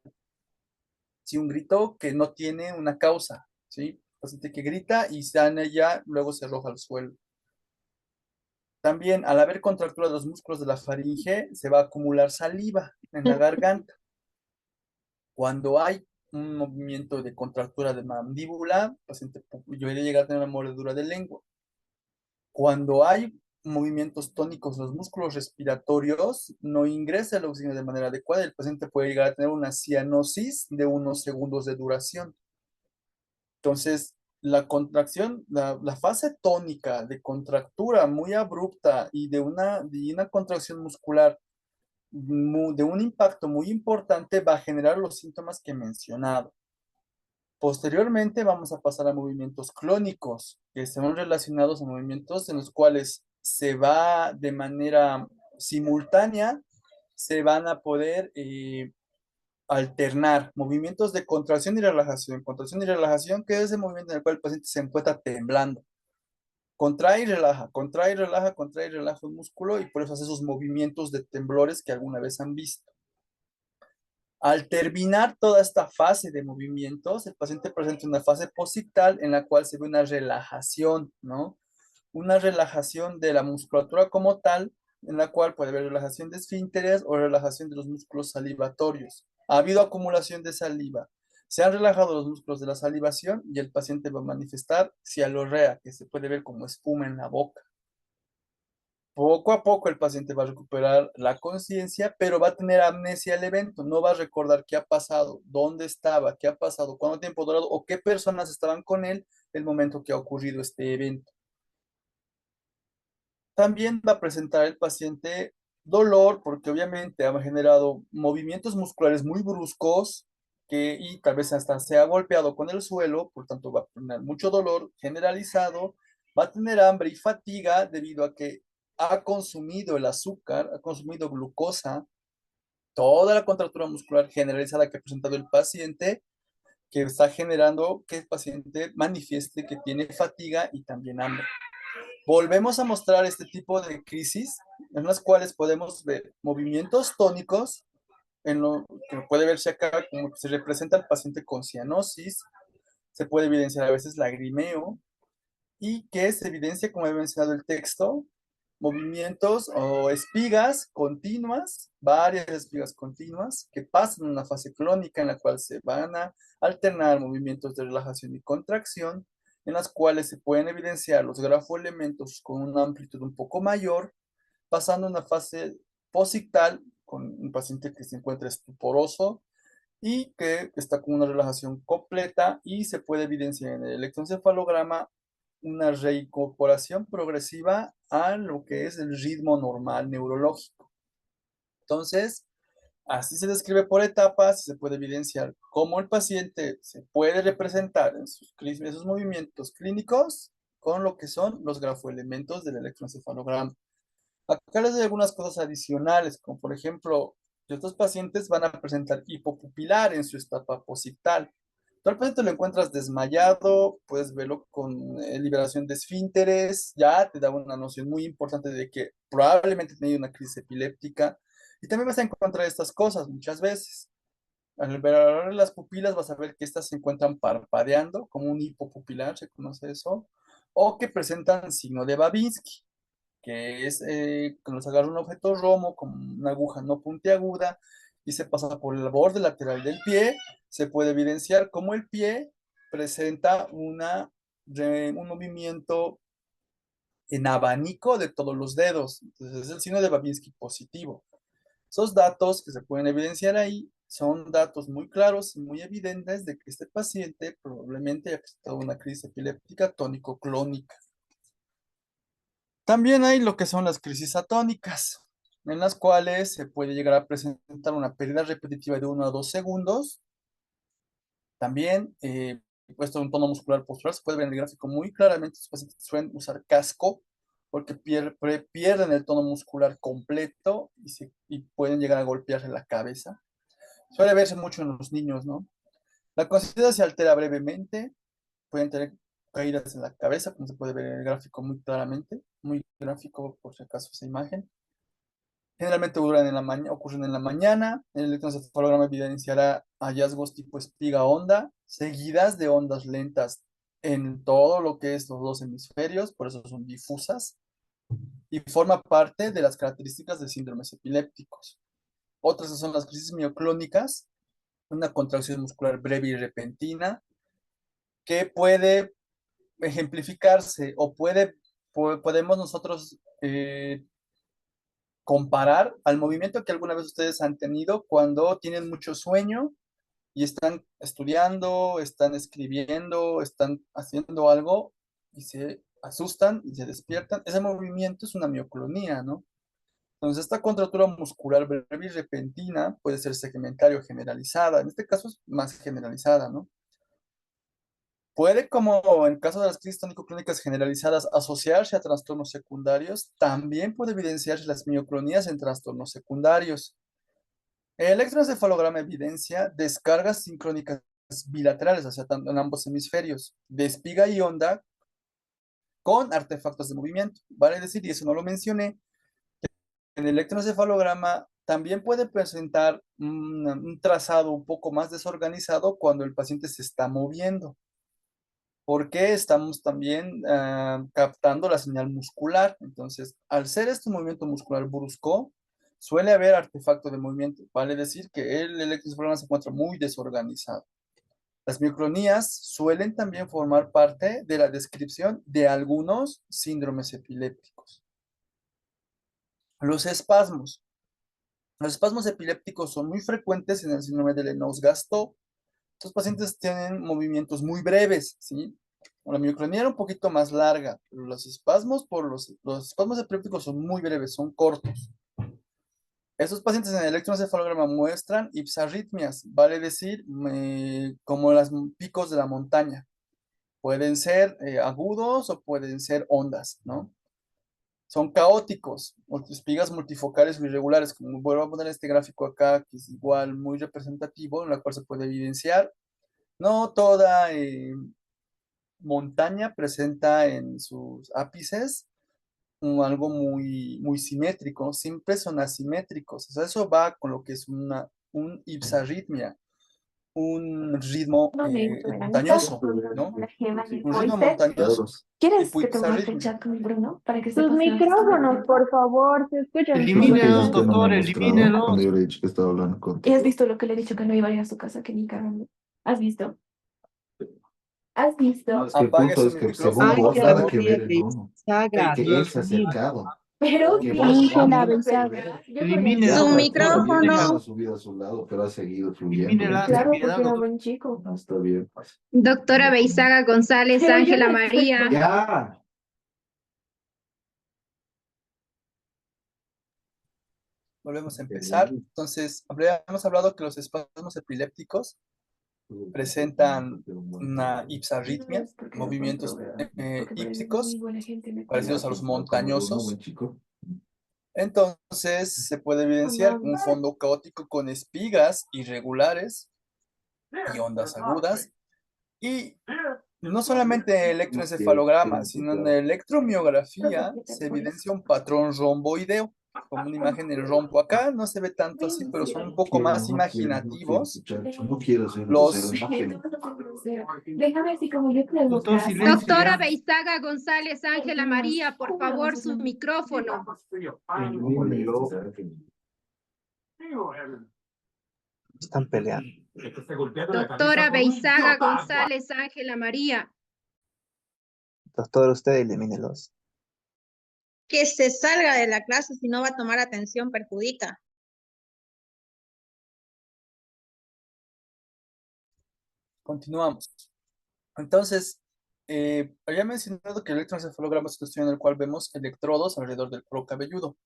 [SPEAKER 1] sí, un grito que no tiene una causa, ¿sí? El paciente que grita y sana ya, luego se arroja al suelo. También, al haber contractura de los músculos de la faringe, se va a acumular saliva en la garganta. Cuando hay un movimiento de contractura de mandíbula, el paciente puede llegar a tener una mordedura de lengua. Cuando hay movimientos tónicos en los músculos respiratorios, no ingresa el oxígeno de manera adecuada y el paciente puede llegar a tener una cianosis de unos segundos de duración. Entonces, la contracción, la fase tónica de contractura muy abrupta y de una contracción muscular de un impacto muy importante va a generar los síntomas que he mencionado. Posteriormente vamos a pasar a movimientos clónicos, que son relacionados a movimientos en los cuales se va de manera simultánea, se van a poder alternar movimientos de contracción y relajación, que es ese movimiento en el cual el paciente se encuentra temblando. Contrae y relaja, contrae y relaja, contrae y relaja el músculo y por eso hace esos movimientos de temblores que alguna vez han visto. Al terminar toda esta fase de movimientos, el paciente presenta una fase posictal en la cual se ve una relajación, ¿no? Una relajación de la musculatura como tal, en la cual puede haber relajación de esfínteres o relajación de los músculos salivatorios. Ha habido acumulación de saliva. Se han relajado los músculos de la salivación y el paciente va a manifestar cialorrea, que se puede ver como espuma en la boca. Poco a poco el paciente va a recuperar la conciencia, pero va a tener amnesia al evento, no va a recordar qué ha pasado, dónde estaba, qué ha pasado, cuánto tiempo ha durado o qué personas estaban con él el momento que ha ocurrido este evento. También va a presentar el paciente dolor porque obviamente ha generado movimientos musculares muy bruscos y tal vez hasta se ha golpeado con el suelo, por tanto va a tener mucho dolor generalizado, va a tener hambre y fatiga debido a que ha consumido el azúcar, ha consumido glucosa, toda la contractura muscular generalizada que ha presentado el paciente, que está generando que el paciente manifieste que tiene fatiga y también hambre. Volvemos a mostrar este tipo de crisis en las cuales podemos ver movimientos tónicos, en lo que puede verse acá como que se representa al paciente con cianosis, se puede evidenciar a veces lagrimeo y que se evidencia, como he mencionado el texto, movimientos o espigas continuas, varias espigas continuas que pasan en una fase clónica en la cual se van a alternar movimientos de relajación y contracción, en las cuales se pueden evidenciar los grafoelementos con una amplitud un poco mayor, pasando a una fase posictal con un paciente que se encuentra estuporoso y que está con una relajación completa y se puede evidenciar en el electroencefalograma una reincorporación progresiva a lo que es el ritmo normal neurológico. Entonces, así se describe por etapas y se puede evidenciar cómo el paciente se puede representar en sus movimientos clínicos con lo que son los grafoelementos del electroencefalograma. Acá les doy algunas cosas adicionales, como por ejemplo, estos pacientes van a presentar hipopupilar en su etapa posictal. Tú al paciente lo encuentras desmayado, puedes verlo con liberación de esfínteres, ya te da una noción muy importante de que probablemente tenía una crisis epiléptica. Y también vas a encontrar estas cosas muchas veces. Al ver las pupilas vas a ver que estas se encuentran parpadeando, como un hipopupilar, se conoce eso, o que presentan signo de Babinski, que es que nos agarra un objeto romo con una aguja no puntiaguda y se pasa por el borde lateral del pie, se puede evidenciar cómo el pie presenta un movimiento en abanico de todos los dedos. Entonces es el signo de Babinski positivo. Esos datos que se pueden evidenciar ahí son datos muy claros y muy evidentes de que este paciente probablemente haya presentado una crisis epiléptica tónico-clónica. También hay lo que son las crisis atónicas, en las cuales se puede llegar a presentar una pérdida repetitiva de 1 a 2 segundos. También, puesto un tono muscular postural, se puede ver en el gráfico muy claramente. Los pacientes suelen usar casco porque pierden el tono muscular completo y pueden llegar a golpearse la cabeza. Suele verse mucho en los niños, ¿no? La conciencia se altera brevemente, pueden tener caídas en la cabeza, como se puede ver en el gráfico muy claramente, muy gráfico por si acaso esa imagen. Generalmente ocurren en la mañana. El electroencefalograma evidenciará hallazgos tipo espiga onda, seguidas de ondas lentas en todo lo que es los dos hemisferios, por eso son difusas, y forma parte de las características de síndromes epilépticos. Otras son las crisis mioclónicas, una contracción muscular breve y repentina, que puede ejemplificarse o podemos nosotros comparar al movimiento que alguna vez ustedes han tenido cuando tienen mucho sueño y están estudiando, están escribiendo, están haciendo algo y se asustan y se despiertan. Ese movimiento es una mioclonía, ¿no? Entonces, esta contractura muscular breve y repentina puede ser segmentaria o generalizada. En este caso es más generalizada, ¿no? Puede, como en el caso de las crisis tónico-clónicas generalizadas, asociarse a trastornos secundarios. También puede evidenciarse las mioclonías en trastornos secundarios. El electroencefalograma evidencia descargas sincrónicas bilaterales, o sea, tanto en ambos hemisferios, de espiga y onda con artefactos de movimiento. Vale decir, y eso no lo mencioné, en el electroencefalograma también puede presentar un trazado un poco más desorganizado cuando el paciente se está moviendo, porque estamos también captando la señal muscular. Entonces, al ser este movimiento muscular brusco, suele haber artefacto de movimiento. Vale decir que el electroencefalograma se encuentra muy desorganizado. Las mioclonías suelen también formar parte de la descripción de algunos síndromes epilépticos. Los espasmos. Los espasmos epilépticos son muy frecuentes en el síndrome de Lennox-Gastaut. Estos pacientes tienen movimientos muy breves, ¿sí? La mioclonía era un poquito más larga, pero los espasmos los espasmos epilépticos son muy breves, son cortos. Estos pacientes en el electroencefalograma muestran ipsarritmias, vale decir, como los picos de la montaña. Pueden ser agudos o pueden ser ondas, ¿no? Son caóticos, espigas multifocales o irregulares, como vuelvo a poner este gráfico acá, que es igual muy representativo, en la cual se puede evidenciar. No toda montaña presenta en sus ápices algo muy simétrico, siempre son asimétricos. O sea, eso va con lo que es un ipsarritmia, un ritmo
[SPEAKER 3] Momento, Verónica.
[SPEAKER 1] montañoso, ¿no?
[SPEAKER 3] La gema del
[SPEAKER 1] Un ritmo
[SPEAKER 3] Pointer.
[SPEAKER 1] montañoso,
[SPEAKER 3] ¿Quieres
[SPEAKER 1] tipo
[SPEAKER 3] que te muestre el
[SPEAKER 1] ipsarritmia.
[SPEAKER 3] chat con Bruno para que
[SPEAKER 5] Sus
[SPEAKER 3] sepas que
[SPEAKER 5] micrófonos, por favor, se escuchan
[SPEAKER 6] Elimínelos,
[SPEAKER 5] súper.
[SPEAKER 6] doctor,
[SPEAKER 7] No me ha mostrado
[SPEAKER 6] elimínelos.
[SPEAKER 7] cuando yo le he dicho que estaba hablando
[SPEAKER 3] ¿Y
[SPEAKER 7] contigo.
[SPEAKER 3] has visto lo que le he dicho que no iba a ir a su casa, que ni cagando? ¿Has visto? ¿Has visto?
[SPEAKER 7] No, es que el
[SPEAKER 1] Apague
[SPEAKER 7] punto
[SPEAKER 1] su
[SPEAKER 7] es que según
[SPEAKER 1] micrófono, por
[SPEAKER 7] vos,
[SPEAKER 6] Ángela
[SPEAKER 7] nada
[SPEAKER 1] favor.
[SPEAKER 7] que
[SPEAKER 6] María
[SPEAKER 7] ver el
[SPEAKER 6] de
[SPEAKER 7] mono.
[SPEAKER 6] Saga,
[SPEAKER 7] Que él se ha acercado.
[SPEAKER 3] Pero
[SPEAKER 7] Que
[SPEAKER 3] sí,
[SPEAKER 7] vos
[SPEAKER 5] Ángela
[SPEAKER 7] has
[SPEAKER 5] Beizaga.
[SPEAKER 6] elimínelos,
[SPEAKER 5] Su
[SPEAKER 7] Ya,
[SPEAKER 6] doctor,
[SPEAKER 7] está bien que no se
[SPEAKER 5] micrófono.
[SPEAKER 7] ha subido a su lado, pero ha seguido fluyendo.
[SPEAKER 6] elimínela, sin
[SPEAKER 3] claro,
[SPEAKER 6] piedad,
[SPEAKER 3] porque era
[SPEAKER 6] doctor.
[SPEAKER 3] buen chico.
[SPEAKER 7] No, está bien, pues.
[SPEAKER 5] Doctora Beizaga González,
[SPEAKER 3] Pero yo
[SPEAKER 5] Ángela
[SPEAKER 3] no estoy
[SPEAKER 5] María.
[SPEAKER 7] Ya.
[SPEAKER 1] Volvemos a empezar. Entonces, habíamos hablado que los espasmos epilépticos presentan una ipsarritmia,
[SPEAKER 3] Porque
[SPEAKER 1] movimientos
[SPEAKER 3] porque parece
[SPEAKER 1] ípsicos
[SPEAKER 3] muy buena gente, me
[SPEAKER 1] parecidos a los montañosos.
[SPEAKER 7] Buen chico.
[SPEAKER 1] Entonces, se puede evidenciar un fondo caótico con espigas irregulares y ondas agudas. Y no solamente en el electroencefalograma, sino en la electromiografía se evidencia un patrón romboideo, como una imagen del rombo. Acá no se ve tanto así, pero son un poco más imaginativos.
[SPEAKER 7] No quiero ser
[SPEAKER 1] Los,
[SPEAKER 7] grosero.
[SPEAKER 3] Déjame así como yo te lo
[SPEAKER 6] Doctor,
[SPEAKER 3] mostré.
[SPEAKER 6] silencio.
[SPEAKER 5] Doctora Beizaga González, Ángela María, por favor, su micrófono.
[SPEAKER 4] Están peleando.
[SPEAKER 5] Doctora Beizaga González, Ángela María.
[SPEAKER 4] Doctor, usted elimínelos.
[SPEAKER 5] Que se salga de la clase si no va a tomar atención, perjudica.
[SPEAKER 1] Continuamos. Entonces, había mencionado que el electroencefalograma es un estudio en el cual vemos electrodos alrededor del cuero cabelludo.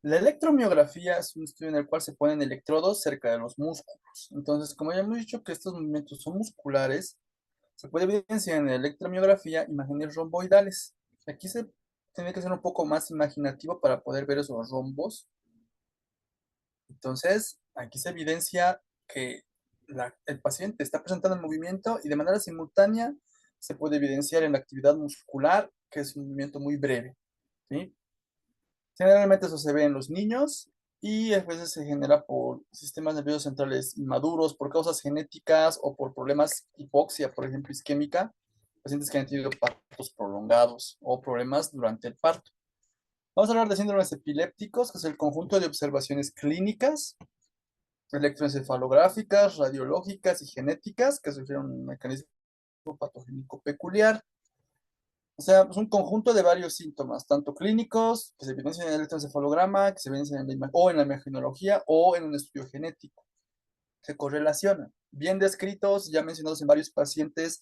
[SPEAKER 1] La electromiografía es un estudio en el cual se ponen electrodos cerca de los músculos. Entonces, como ya hemos dicho que estos movimientos son musculares, se puede evidenciar en la electromiografía imágenes romboidales. Aquí se tiene que ser un poco más imaginativo para poder ver esos rombos. Entonces, aquí se evidencia que el paciente está presentando el movimiento y de manera simultánea se puede evidenciar en la actividad muscular, que es un movimiento muy breve, ¿sí? Generalmente eso se ve en los niños y a veces se genera por sistemas nerviosos centrales inmaduros, por causas genéticas o por problemas hipoxia, por ejemplo, isquémica, pacientes que han tenido partos prolongados o problemas durante el parto. Vamos a hablar de síndromes epilépticos, que es el conjunto de observaciones clínicas, electroencefalográficas, radiológicas y genéticas que sugieren un mecanismo patogénico peculiar. O sea, es un conjunto de varios síntomas, tanto clínicos, que se evidencian en el electroencefalograma, que se evidencian en o en la imagenología o en un estudio genético. Se correlacionan, bien descritos, ya mencionados en varios pacientes,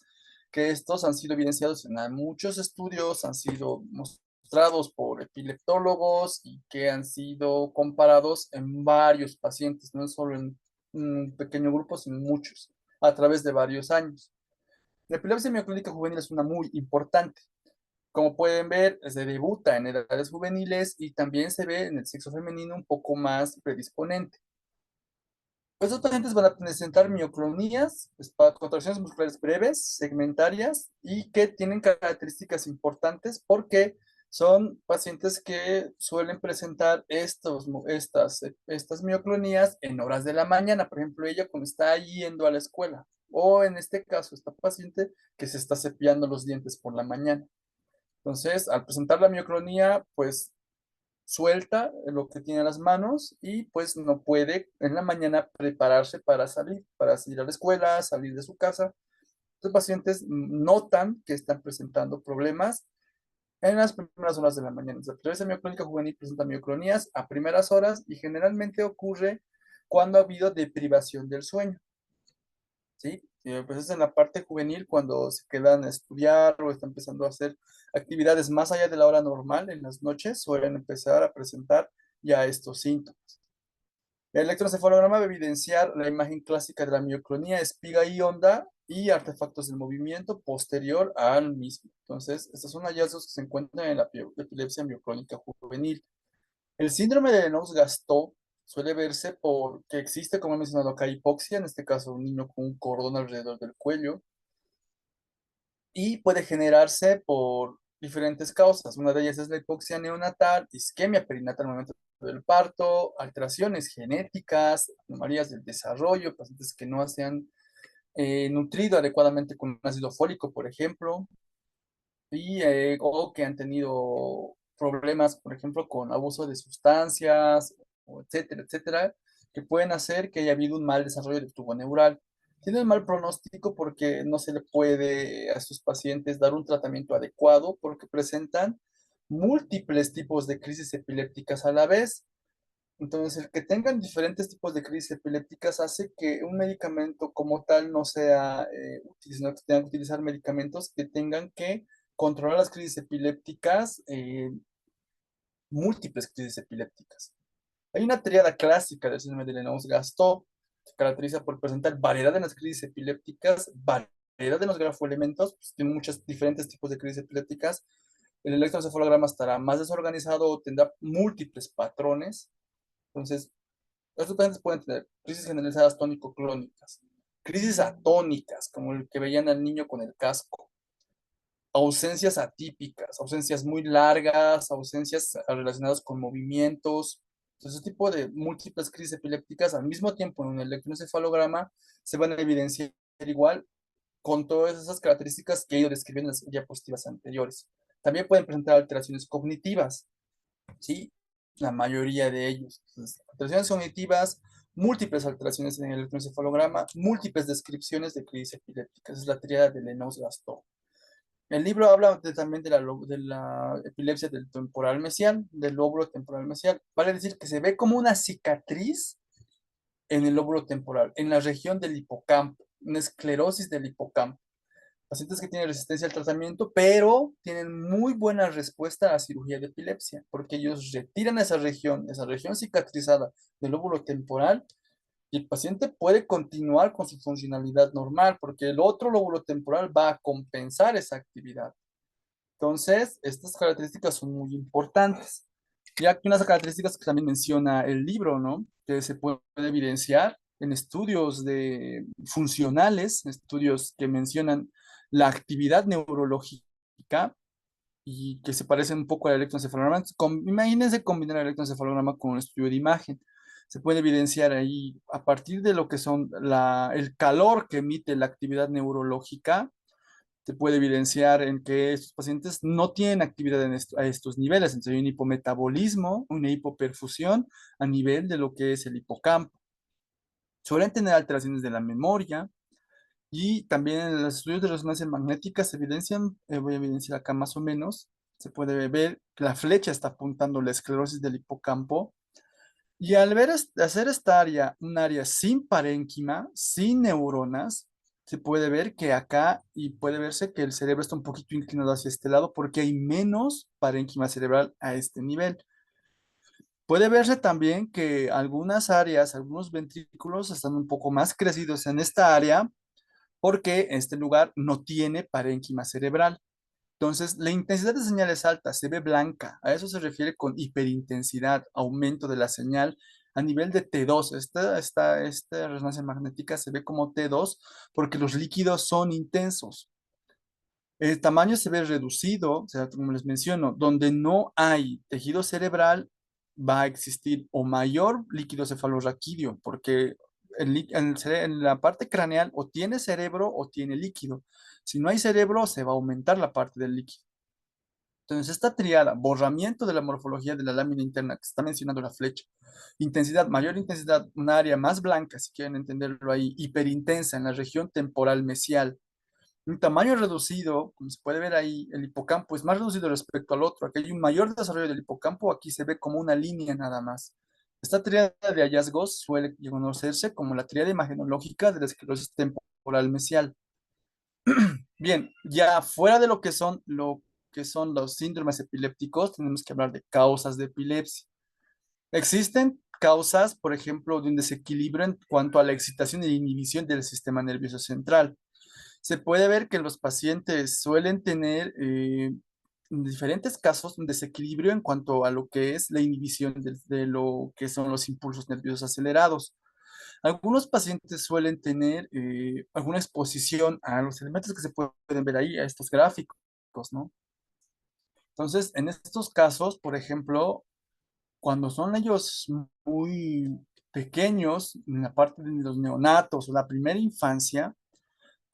[SPEAKER 1] que estos han sido evidenciados en muchos estudios, han sido mostrados por epileptólogos y que han sido comparados en varios pacientes, no solo en un pequeño grupo, sino en muchos, a través de varios años. La epilepsia mioclónica juvenil es una muy importante. Como pueden ver, se debuta en edades juveniles y también se ve en el sexo femenino un poco más predisponente. Estos pacientes van a presentar mioclonías, contracciones musculares breves, segmentarias y que tienen características importantes porque son pacientes que suelen presentar estas mioclonías en horas de la mañana. Por ejemplo, ella cuando está yendo a la escuela o en este caso, esta paciente que se está cepillando los dientes por la mañana. Entonces, al presentar la mioclonía, pues suelta lo que tiene en las manos y pues no puede en la mañana prepararse para salir a la escuela, salir de su casa. Los pacientes notan que están presentando problemas en las primeras horas de la mañana. La epilepsia mioclónica juvenil presenta mioclonías a primeras horas y generalmente ocurre cuando ha habido deprivación del sueño. ¿Sí? Pues es en la parte juvenil cuando se quedan a estudiar o están empezando a hacer actividades más allá de la hora normal en las noches, suelen empezar a presentar ya estos síntomas. El electroencefalograma va a evidenciar la imagen clásica de la mioclonía, espiga y onda y artefactos del movimiento posterior al mismo. Entonces, estos son hallazgos que se encuentran en la epilepsia mioclónica juvenil. El síndrome de Lennox-Gastaut suele verse porque existe, como he mencionado acá, hipoxia, en este caso un niño con un cordón alrededor del cuello, y puede generarse por diferentes causas. Una de ellas es la hipoxia neonatal, isquemia perinatal al momento del parto, alteraciones genéticas, anomalías del desarrollo, pacientes que no se han nutrido adecuadamente con ácido fólico, por ejemplo, o que han tenido problemas, por ejemplo, con abuso de sustancias, etcétera, etcétera, que pueden hacer que haya habido un mal desarrollo del tubo neural. Tienen mal pronóstico porque no se le puede a sus pacientes dar un tratamiento adecuado porque presentan múltiples tipos de crisis epilépticas a la vez. Entonces, el que tengan diferentes tipos de crisis epilépticas hace que un medicamento como tal no sea útil, sino que tengan que utilizar medicamentos que tengan que controlar las crisis epilépticas, múltiples crisis epilépticas. Hay una triada clásica del síndrome de Lennox-Gastaut, que se caracteriza por presentar variedad en las crisis epilépticas, variedad en los grafoelementos, pues, tiene muchos diferentes tipos de crisis epilépticas. El electroencefalograma estará más desorganizado o tendrá múltiples patrones. Entonces, estos pacientes pueden tener crisis generalizadas tónico-clónicas, crisis atónicas, como el que veían al niño con el casco, ausencias atípicas, ausencias muy largas, ausencias relacionadas con movimientos. Entonces, ese tipo de múltiples crisis epilépticas al mismo tiempo en un electroencefalograma se van a evidenciar igual con todas esas características que he ido describiendo en las diapositivas anteriores. También pueden presentar alteraciones cognitivas, ¿sí? La mayoría de ellos. Entonces, alteraciones cognitivas, múltiples alteraciones en el electroencefalograma, múltiples descripciones de crisis epilépticas. Es la tríada de Lennox-Gastaut. El libro habla también de de la epilepsia del temporal mesial, del lóbulo temporal mesial. Vale decir que se ve como una cicatriz en el lóbulo temporal, en la región del hipocampo, una esclerosis del hipocampo. Pacientes que tienen resistencia al tratamiento, pero tienen muy buena respuesta a la cirugía de epilepsia, porque ellos retiran esa región cicatrizada del lóbulo temporal, y el paciente puede continuar con su funcionalidad normal, porque el otro lóbulo temporal va a compensar esa actividad. Entonces, estas características son muy importantes. Ya que unas características que también menciona el libro, ¿no? Que se puede evidenciar en estudios funcionales, estudios que mencionan la actividad neurológica y que se parecen un poco al electroencefalograma. Imagínense combinar el electroencefalograma con un estudio de imagen. Se puede evidenciar ahí a partir de lo que son el calor que emite la actividad neurológica. Se puede evidenciar en que estos pacientes no tienen actividad a estos niveles. Entonces hay un hipometabolismo, una hipoperfusión a nivel de lo que es el hipocampo. Suelen tener alteraciones de la memoria y también en los estudios de resonancia magnética se evidencian, voy a evidenciar acá más o menos, se puede ver que la flecha está apuntando la esclerosis del hipocampo. Y al hacer esta área un área sin parénquima, sin neuronas, se puede ver que acá y puede verse que el cerebro está un poquito inclinado hacia este lado porque hay menos parénquima cerebral a este nivel. Puede verse también que algunas áreas, algunos ventrículos están un poco más crecidos en esta área porque este lugar no tiene parénquima cerebral. Entonces, la intensidad de señal es alta, se ve blanca. A eso se refiere con hiperintensidad, aumento de la señal a nivel de T2. Esta resonancia magnética se ve como T2 porque los líquidos son intensos. El tamaño se ve reducido, o sea, como les menciono, donde no hay tejido cerebral, va a existir o mayor líquido cefalorraquídeo, porque en la parte craneal o tiene cerebro o tiene líquido. Si no hay cerebro, se va a aumentar la parte del líquido. Entonces, esta triada, borramiento de la morfología de la lámina interna que está mencionando la flecha, intensidad, mayor intensidad, un área más blanca, si quieren entenderlo ahí, hiperintensa en la región temporal mesial, un tamaño reducido, como se puede ver ahí, el hipocampo es más reducido respecto al otro. Aquí hay un mayor desarrollo del hipocampo, aquí se ve como una línea nada más. Esta triada de hallazgos suele conocerse como la triada imagenológica de la esclerosis temporal mesial. Bien, ya fuera de lo que son los síndromes epilépticos, tenemos que hablar de causas de epilepsia. Existen causas, por ejemplo, de un desequilibrio en cuanto a la excitación e inhibición del sistema nervioso central. Se puede ver que los pacientes suelen tener, en diferentes casos, un desequilibrio en cuanto a lo que es la inhibición de lo que son los impulsos nerviosos acelerados. Algunos pacientes suelen tener alguna exposición a los elementos que se pueden ver ahí, a estos gráficos, ¿no? Entonces, en estos casos, por ejemplo, cuando son ellos muy pequeños, en la parte de los neonatos o la primera infancia,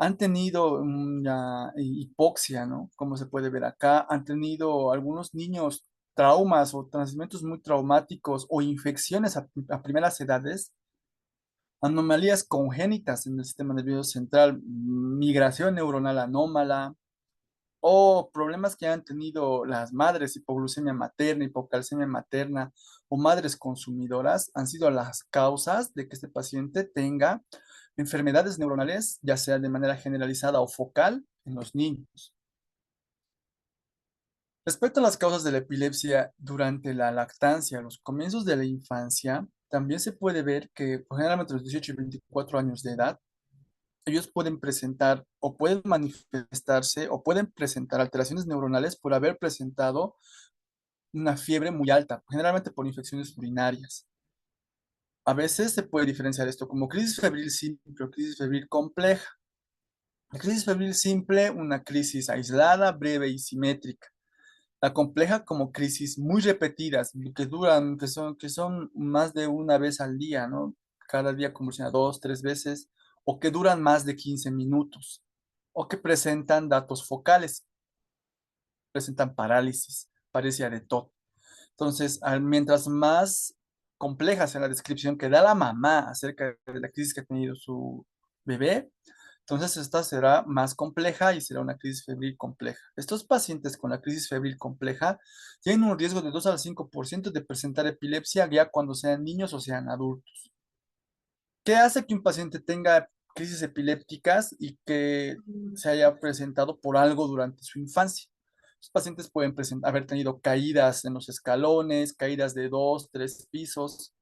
[SPEAKER 1] han tenido una hipoxia, ¿no? Como se puede ver acá, han tenido algunos niños traumas o tratamientos muy traumáticos o infecciones a primeras edades, anomalías congénitas en el sistema nervioso central, migración neuronal anómala o problemas que han tenido las madres, hipoglucemia materna, hipocalcemia materna o madres consumidoras, han sido las causas de que este paciente tenga enfermedades neuronales, ya sea de manera generalizada o focal en los niños. Respecto a las causas de la epilepsia durante la lactancia, los comienzos de la infancia, también se puede ver que generalmente a los 18 y 24 años de edad, ellos pueden presentar o pueden manifestarse o pueden presentar alteraciones neuronales por haber presentado una fiebre muy alta, generalmente por infecciones urinarias. A veces se puede diferenciar esto como crisis febril simple o crisis febril compleja. La crisis febril simple, una crisis aislada, breve y simétrica. La compleja como crisis muy repetidas, que duran, que son más de una vez al día, ¿no? Cada día convulsiona 2, 3 veces, o que duran más de 15 minutos, o que presentan datos focales, presentan parálisis, parecía de TOT. Entonces, mientras más compleja sea la descripción que da la mamá acerca de la crisis que ha tenido su bebé, Entonces, esta será más compleja y será una crisis febril compleja. Estos pacientes con la crisis febril compleja tienen un riesgo de 2 al 5% de presentar epilepsia ya cuando sean niños o sean adultos. ¿Qué hace que un paciente tenga crisis epilépticas y que se haya presentado por algo durante su infancia? Los pacientes pueden haber tenido caídas en los escalones, caídas de 2, 3 pisos,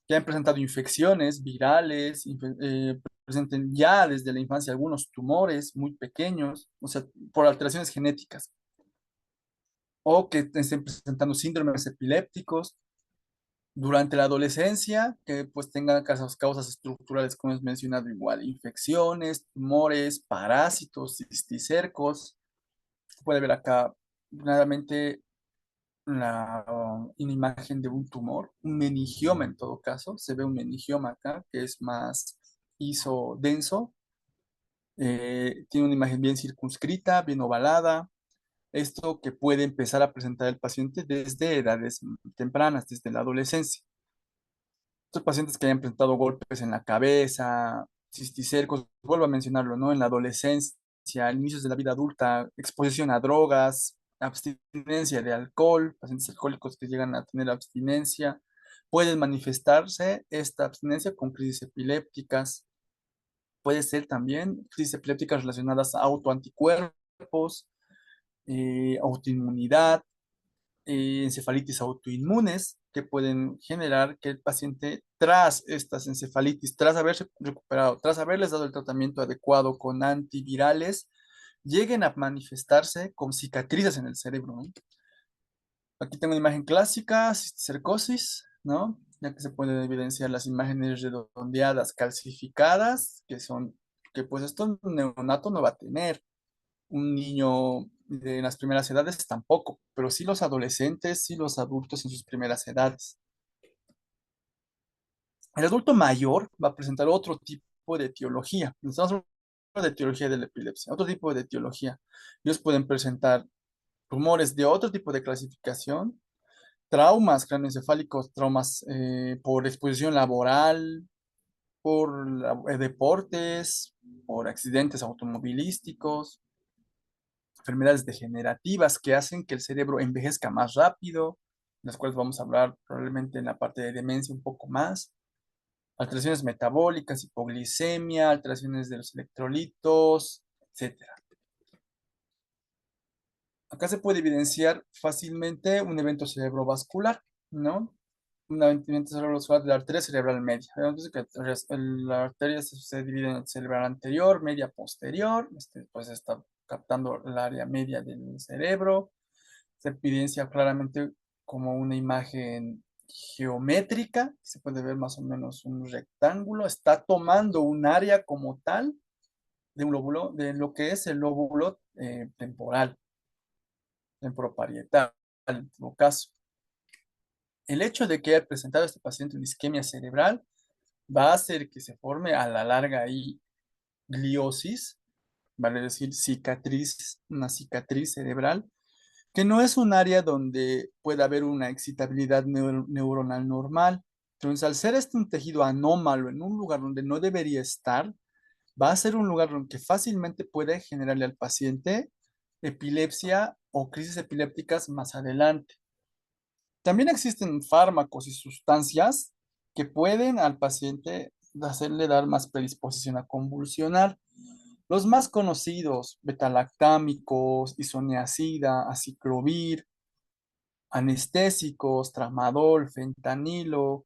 [SPEAKER 1] que han presentado infecciones virales, presenten ya desde la infancia algunos tumores muy pequeños, o sea, por alteraciones genéticas, o que estén presentando síndromes epilépticos durante la adolescencia, que pues tengan causas estructurales, como es mencionado igual, infecciones, tumores, parásitos, cisticercos. Puede ver acá claramente una imagen de un tumor, un meningioma en todo caso. Se ve un meningioma acá, que es más denso. Tiene una imagen bien circunscrita, bien ovalada. Esto que puede empezar a presentar el paciente desde edades tempranas, desde la adolescencia. Estos pacientes que hayan presentado golpes en la cabeza, cisticercos, vuelvo a mencionarlo, ¿no? En la adolescencia, inicios de la vida adulta, exposición a drogas, abstinencia de alcohol, pacientes alcohólicos que llegan a tener abstinencia, pueden manifestarse esta abstinencia con crisis epilépticas. Puede ser también crisis epilépticas relacionadas a autoanticuerpos, autoinmunidad, encefalitis autoinmunes que pueden generar que el paciente, tras estas encefalitis, tras haberse recuperado, tras haberles dado el tratamiento adecuado con antivirales, lleguen a manifestarse con cicatrices en el cerebro, ¿no? Aquí tengo una imagen clásica, cisticercosis, ¿no? Ya que se pueden evidenciar las imágenes redondeadas, calcificadas, que pues esto un neonato no va a tener. Un niño de las primeras edades tampoco, pero sí los adolescentes, sí los adultos en sus primeras edades. El adulto mayor va a presentar otro tipo de etiología. Estamos hablando de etiología de la epilepsia, otro tipo de etiología. Ellos pueden presentar tumores de otro tipo de clasificación, traumas craneoencefálicos, traumas por exposición laboral, por deportes, por accidentes automovilísticos, enfermedades degenerativas que hacen que el cerebro envejezca más rápido, de las cuales vamos a hablar probablemente en la parte de demencia un poco más, alteraciones metabólicas, hipoglicemia, alteraciones de los electrolitos, etcétera. Acá se puede evidenciar fácilmente un evento cerebrovascular, ¿no? Un evento cerebrovascular de la arteria cerebral media. Entonces, que la arteria se divide en cerebral anterior, media, posterior. Pues está captando el área media del cerebro. Se evidencia claramente como una imagen geométrica. Se puede ver más o menos un rectángulo. Está tomando un área como tal de un lóbulo, de lo que es el lóbulo temporal, temporoparietal, en todo caso. El hecho de que haya presentado este paciente una isquemia cerebral va a hacer que se forme a la larga ahí gliosis, vale decir cicatriz, una cicatriz cerebral, que no es un área donde pueda haber una excitabilidad neuronal normal. Entonces, al ser este un tejido anómalo en un lugar donde no debería estar, va a ser un lugar donde fácilmente puede generarle al paciente epilepsia o crisis epilépticas más adelante. También existen fármacos y sustancias que pueden al paciente hacerle dar más predisposición a convulsionar. Los más conocidos, betalactámicos, isoniazida, aciclovir, anestésicos, tramadol, fentanilo,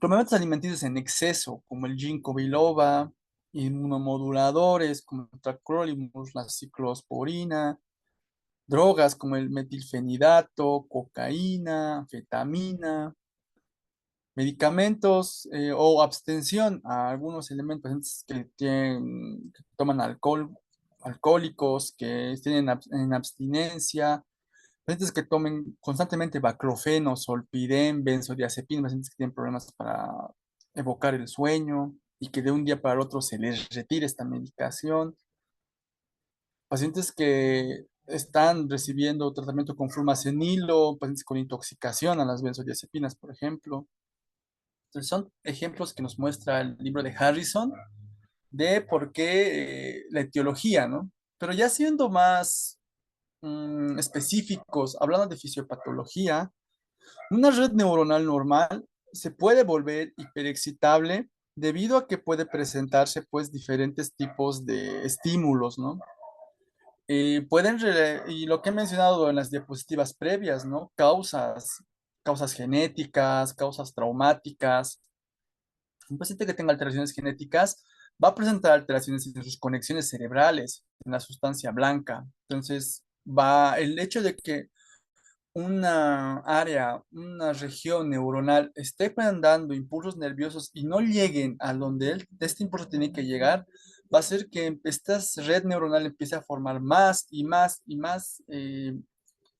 [SPEAKER 1] complementos alimenticios en exceso, como el ginkgo biloba, inmunomoduladores como el tacrolimus, la ciclosporina, drogas como el metilfenidato, cocaína, anfetamina, medicamentos o abstención a algunos elementos que toman alcohol, alcohólicos, que estén en abstinencia, pacientes que tomen constantemente baclofeno, solpidem, benzodiazepina, pacientes que tienen problemas para evocar el sueño y que de un día para el otro se les retire esta medicación, pacientes que están recibiendo tratamiento con flumacenilo, pacientes con intoxicación a las benzodiazepinas, por ejemplo. Entonces son ejemplos que nos muestra el libro de Harrison de por qué la etiología, ¿no? Pero ya siendo más específicos, hablando de fisiopatología, una red neuronal normal se puede volver hiperexcitable debido a que puede presentarse pues diferentes tipos de estímulos, ¿no? Y lo que he mencionado en las diapositivas previas, ¿no? Causas genéticas, causas traumáticas. Un paciente que tenga alteraciones genéticas va a presentar alteraciones en sus conexiones cerebrales, en la sustancia blanca. Entonces, el hecho de que una área, una región neuronal esté mandando impulsos nerviosos y no lleguen a donde este impulso tiene que llegar, va a hacer que esta red neuronal empiece a formar más y más y más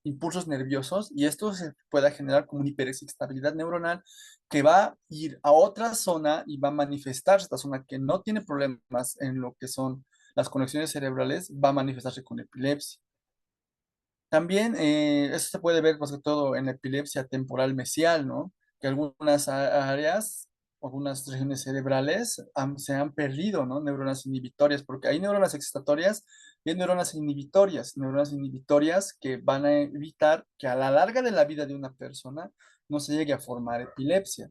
[SPEAKER 1] impulsos nerviosos y esto se pueda generar como una hiperexcitabilidad neuronal que va a ir a otra zona y va a manifestarse esta zona que no tiene problemas en lo que son las conexiones cerebrales, va a manifestarse con epilepsia. También eso se puede ver más que todo en la epilepsia temporal mesial, ¿no? Que algunas áreas, algunas regiones cerebrales se han perdido, ¿no? Neuronas inhibitorias, porque hay neuronas excitatorias y hay neuronas inhibitorias que van a evitar que a la larga de la vida de una persona no se llegue a formar epilepsia.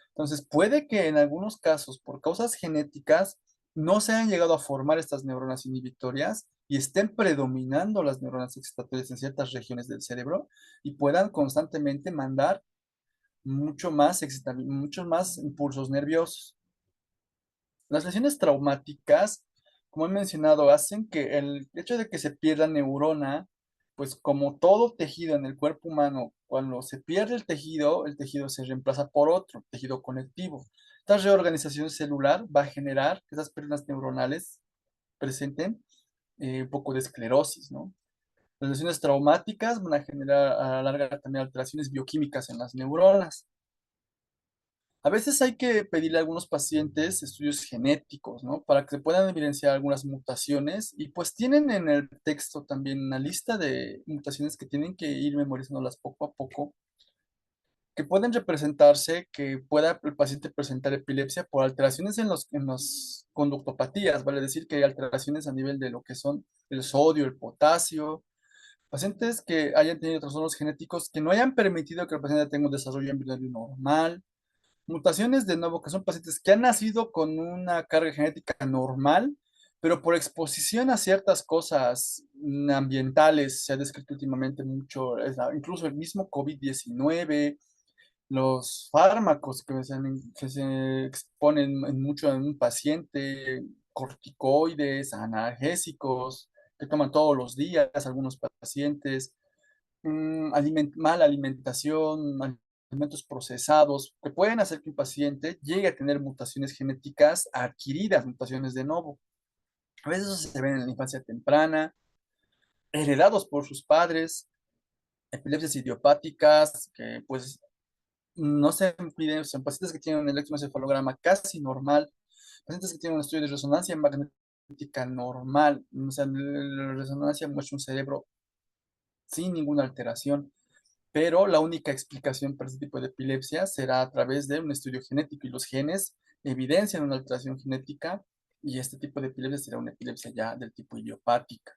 [SPEAKER 1] Entonces, puede que en algunos casos, por causas genéticas, no se hayan llegado a formar estas neuronas inhibitorias y estén predominando las neuronas excitatorias en ciertas regiones del cerebro y puedan constantemente mandar muchos más impulsos nerviosos. Las lesiones traumáticas, como he mencionado, hacen que el hecho de que se pierda neurona, pues como todo tejido en el cuerpo humano, cuando se pierde el tejido se reemplaza por otro tejido conectivo. Esta reorganización celular va a generar que esas pérdidas neuronales presenten un poco de esclerosis, ¿no? Las lesiones traumáticas van a generar a la larga también alteraciones bioquímicas en las neuronas. A veces hay que pedirle a algunos pacientes estudios genéticos, ¿no? Para que se puedan evidenciar algunas mutaciones y pues tienen en el texto también una lista de mutaciones que tienen que ir memorizándolas poco a poco, que pueden representarse que pueda el paciente presentar epilepsia por alteraciones en las conductopatías, vale decir que hay alteraciones a nivel de lo que son el sodio, el potasio, pacientes que hayan tenido trastornos genéticos que no hayan permitido que el paciente tenga un desarrollo embrionario normal. Mutaciones de nuevo, que son pacientes que han nacido con una carga genética normal, pero por exposición a ciertas cosas ambientales, se ha descrito últimamente mucho, incluso el mismo COVID-19, los fármacos que se exponen mucho en un paciente, corticoides, analgésicos, que toman todos los días algunos pacientes, mala alimentación, alimentos procesados, que pueden hacer que un paciente llegue a tener mutaciones genéticas adquiridas, mutaciones de novo. A veces eso se ven en la infancia temprana, heredados por sus padres, epilepsias idiopáticas, que pues no se piden, son pacientes que tienen un electroencefalograma casi normal, pacientes que tienen un estudio de resonancia magnética normal, o sea, la resonancia muestra un cerebro sin ninguna alteración. Pero la única explicación para este tipo de epilepsia será a través de un estudio genético y los genes evidencian una alteración genética y este tipo de epilepsia será una epilepsia ya del tipo idiopática.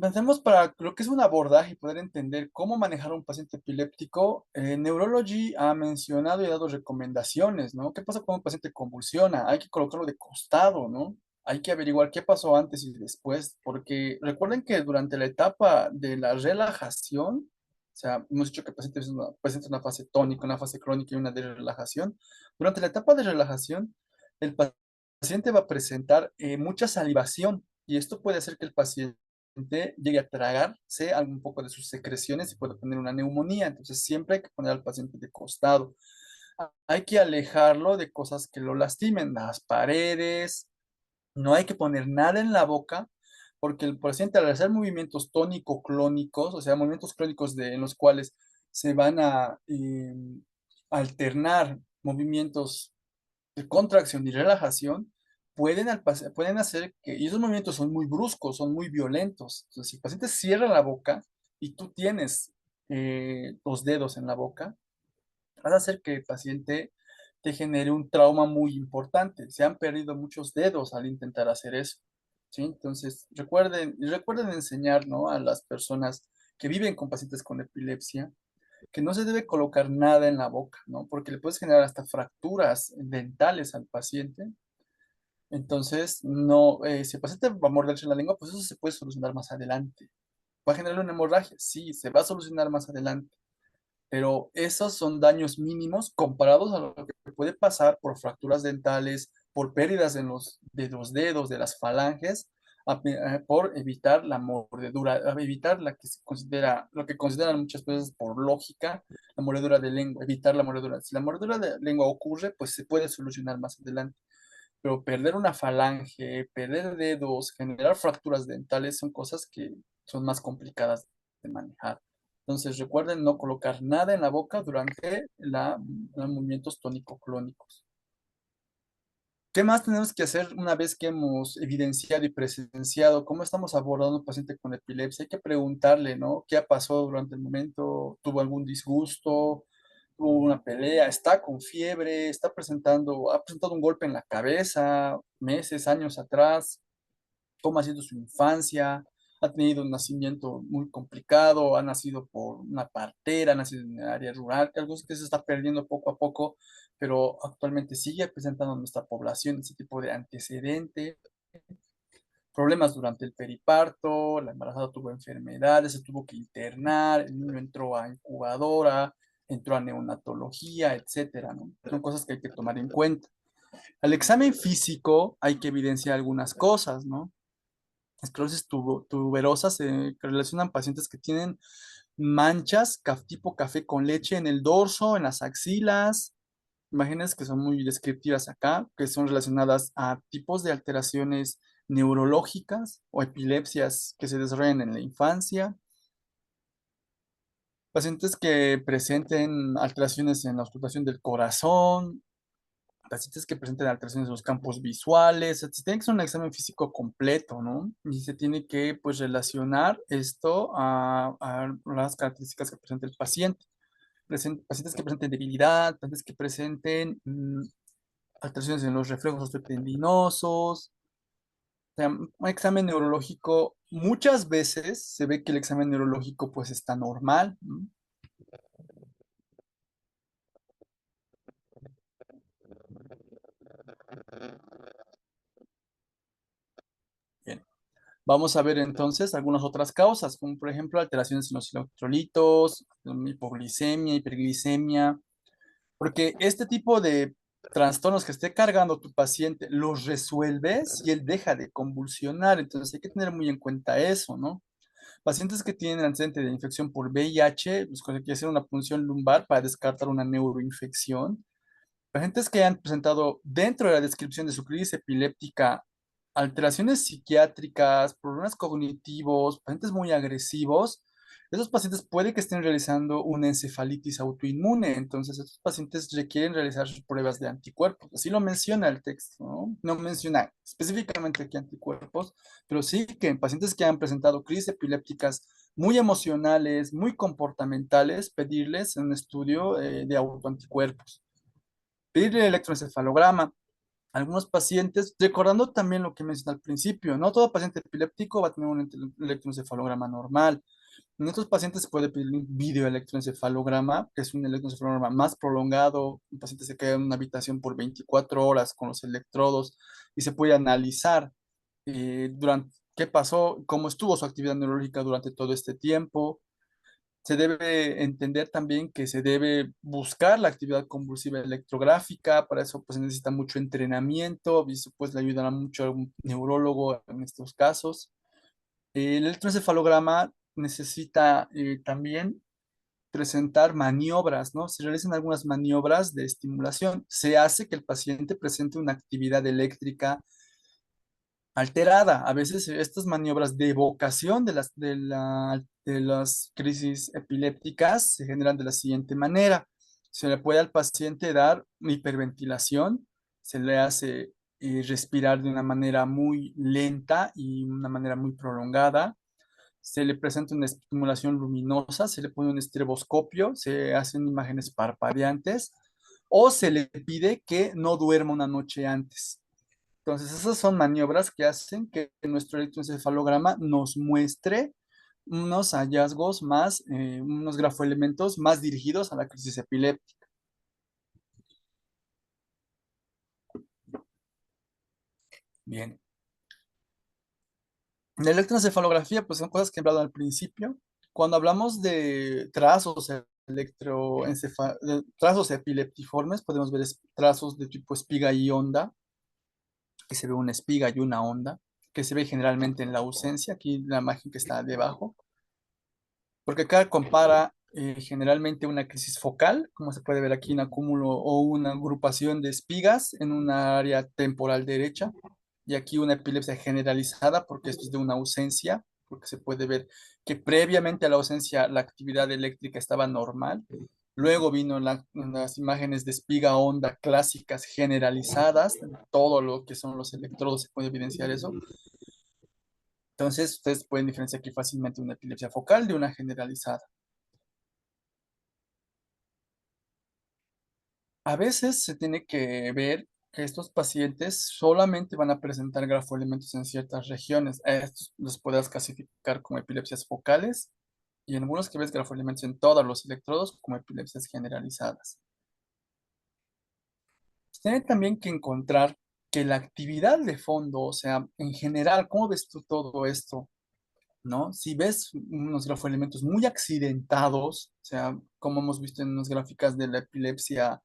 [SPEAKER 1] Pensemos para lo que es un abordaje y poder entender cómo manejar a un paciente epiléptico. Neurology ha mencionado y ha dado recomendaciones, ¿no? ¿Qué pasa cuando un paciente convulsiona? Hay que colocarlo de costado, ¿no? Hay que averiguar qué pasó antes y después, porque recuerden que durante la etapa de la relajación, o sea, hemos dicho que el paciente presenta una fase tónica, una fase crónica y una de relajación. Durante la etapa de relajación, el paciente va a presentar mucha salivación y esto puede hacer que el paciente llegue a tragarse un poco de sus secreciones y puede tener una neumonía. Entonces siempre hay que poner al paciente de costado. Hay que alejarlo de cosas que lo lastimen, las paredes. No hay que poner nada en la boca porque el paciente al hacer movimientos tónico-clónicos, o sea, movimientos clónicos en los cuales se van a alternar movimientos de contracción y relajación, pueden hacer que, y esos movimientos son muy bruscos, son muy violentos. Entonces, si el paciente cierra la boca y tú tienes los dedos en la boca, vas a hacer que el paciente te genere un trauma muy importante. Se han perdido muchos dedos al intentar hacer eso, ¿sí? Entonces, recuerden enseñar, ¿no?, a las personas que viven con pacientes con epilepsia que no se debe colocar nada en la boca, ¿no? Porque le puedes generar hasta fracturas dentales al paciente. Entonces, no, si el paciente va a morderse la lengua, pues eso se puede solucionar más adelante. ¿Va a generar una hemorragia? Sí, se va a solucionar más adelante, pero esos son daños mínimos comparados a lo que puede pasar por fracturas dentales, por pérdidas en de los dedos, de las falanges, por evitar la mordedura, evitar la que se considera, lo que consideran muchas veces por lógica, la mordedura de lengua, evitar la mordedura. Si la mordedura de lengua ocurre, pues se puede solucionar más adelante. Pero perder una falange, perder dedos, generar fracturas dentales son cosas que son más complicadas de manejar. Entonces recuerden no colocar nada en la boca durante los movimientos tónico-clónicos. ¿Qué más tenemos que hacer una vez que hemos evidenciado y presenciado cómo estamos abordando a un paciente con epilepsia? Hay que preguntarle, ¿no? ¿Qué ha pasado durante el momento? ¿Tuvo algún disgusto? ¿Tuvo una pelea? ¿Está con fiebre? ¿Ha presentado un golpe en la cabeza meses, años atrás? ¿Cómo ha sido su infancia? ¿Ha tenido un nacimiento muy complicado? ¿Ha nacido por una partera? ¿Ha nacido en el área rural? Algo que se está perdiendo poco a poco, pero actualmente sigue presentando en nuestra población ese tipo de antecedente. Problemas durante el periparto, la embarazada tuvo enfermedades, se tuvo que internar, el niño entró a incubadora, entró a neonatología, etcétera, ¿no? Son cosas que hay que tomar en cuenta. Al examen físico hay que evidenciar algunas cosas, ¿no? Esclerosis tuberosa se relacionan pacientes que tienen manchas tipo café con leche en el dorso, en las axilas, imágenes que son muy descriptivas acá, que son relacionadas a tipos de alteraciones neurológicas o epilepsias que se desarrollan en la infancia. Pacientes que presenten alteraciones en la auscultación del corazón, pacientes que presenten alteraciones en los campos visuales, se tiene que hacer un examen físico completo, ¿no? Y se tiene que, pues, relacionar esto a las características que presenta el paciente. Pacientes que presenten debilidad, pacientes que presenten alteraciones en los reflejos osteotendinosos. O sea, un examen neurológico, muchas veces se ve que el examen neurológico pues está normal, ¿no? Bien, vamos a ver entonces algunas otras causas, como por ejemplo alteraciones en los electrolitos, hipoglicemia, hiperglicemia, porque este tipo de trastornos que esté cargando tu paciente los resuelves y él deja de convulsionar, entonces hay que tener muy en cuenta eso, ¿no? Pacientes que tienen antecedente de infección por VIH, pues hay que hacer una punción lumbar para descartar una neuroinfección. Pacientes que han presentado dentro de la descripción de su crisis epiléptica alteraciones psiquiátricas, problemas cognitivos, pacientes muy agresivos, esos pacientes puede que estén realizando una encefalitis autoinmune, entonces estos pacientes requieren realizar sus pruebas de anticuerpos. Así lo menciona el texto, ¿no? No menciona específicamente qué anticuerpos, pero sí que en pacientes que han presentado crisis epilépticas muy emocionales, muy comportamentales, pedirles un estudio de autoanticuerpos. Pedir el electroencefalograma. Algunos pacientes, recordando también lo que mencioné al principio, no todo paciente epiléptico va a tener un electroencefalograma normal. En estos pacientes se puede pedir un videoelectroencefalograma, que es un electroencefalograma más prolongado. Un paciente se queda en una habitación por 24 horas con los electrodos y se puede analizar durante qué pasó, cómo estuvo su actividad neurológica durante todo este tiempo. Se debe entender también que se debe buscar la actividad convulsiva electrográfica, para eso pues necesita mucho entrenamiento, y eso pues le ayudará mucho a un neurólogo en estos casos. El electroencefalograma necesita también presentar maniobras, ¿no? Se realizan algunas maniobras de estimulación. Se hace que el paciente presente una actividad eléctrica alterada. A veces estas maniobras de evocación de las crisis epilépticas se generan de la siguiente manera. Se le puede al paciente dar hiperventilación, se le hace respirar de una manera muy lenta y una manera muy prolongada. Se le presenta una estimulación luminosa, se le pone un estroboscopio, se hacen imágenes parpadeantes o se le pide que no duerma una noche antes. Entonces, esas son maniobras que hacen que nuestro electroencefalograma nos muestre unos hallazgos más, unos grafoelementos más dirigidos a la crisis epiléptica. Bien. La electroencefalografía, pues son cosas que he hablado al principio. Cuando hablamos de trazos trazos epileptiformes, podemos ver trazos de tipo espiga y onda, que se ve una espiga y una onda, que se ve generalmente en la ausencia, aquí la imagen que está debajo, porque acá compara generalmente una crisis focal, como se puede ver aquí, un acúmulo o una agrupación de espigas en una área temporal derecha, y aquí una epilepsia generalizada, porque esto es de una ausencia, porque se puede ver que previamente a la ausencia la actividad eléctrica estaba normal. Luego vino las imágenes de espiga onda clásicas generalizadas, todo lo que son los electrodos se puede evidenciar eso. Entonces, ustedes pueden diferenciar aquí fácilmente una epilepsia focal de una generalizada. A veces se tiene que ver que estos pacientes solamente van a presentar grafoelementos en ciertas regiones. A estos los puedes clasificar como epilepsias focales y en algunos que ves grafoelementos en todos los electrodos como epilepsias generalizadas. Tienen también que encontrar que la actividad de fondo, o sea, en general, ¿cómo ves tú todo esto? ¿No? Si ves unos grafoelementos muy accidentados, o sea, como hemos visto en unas gráficas de la epilepsia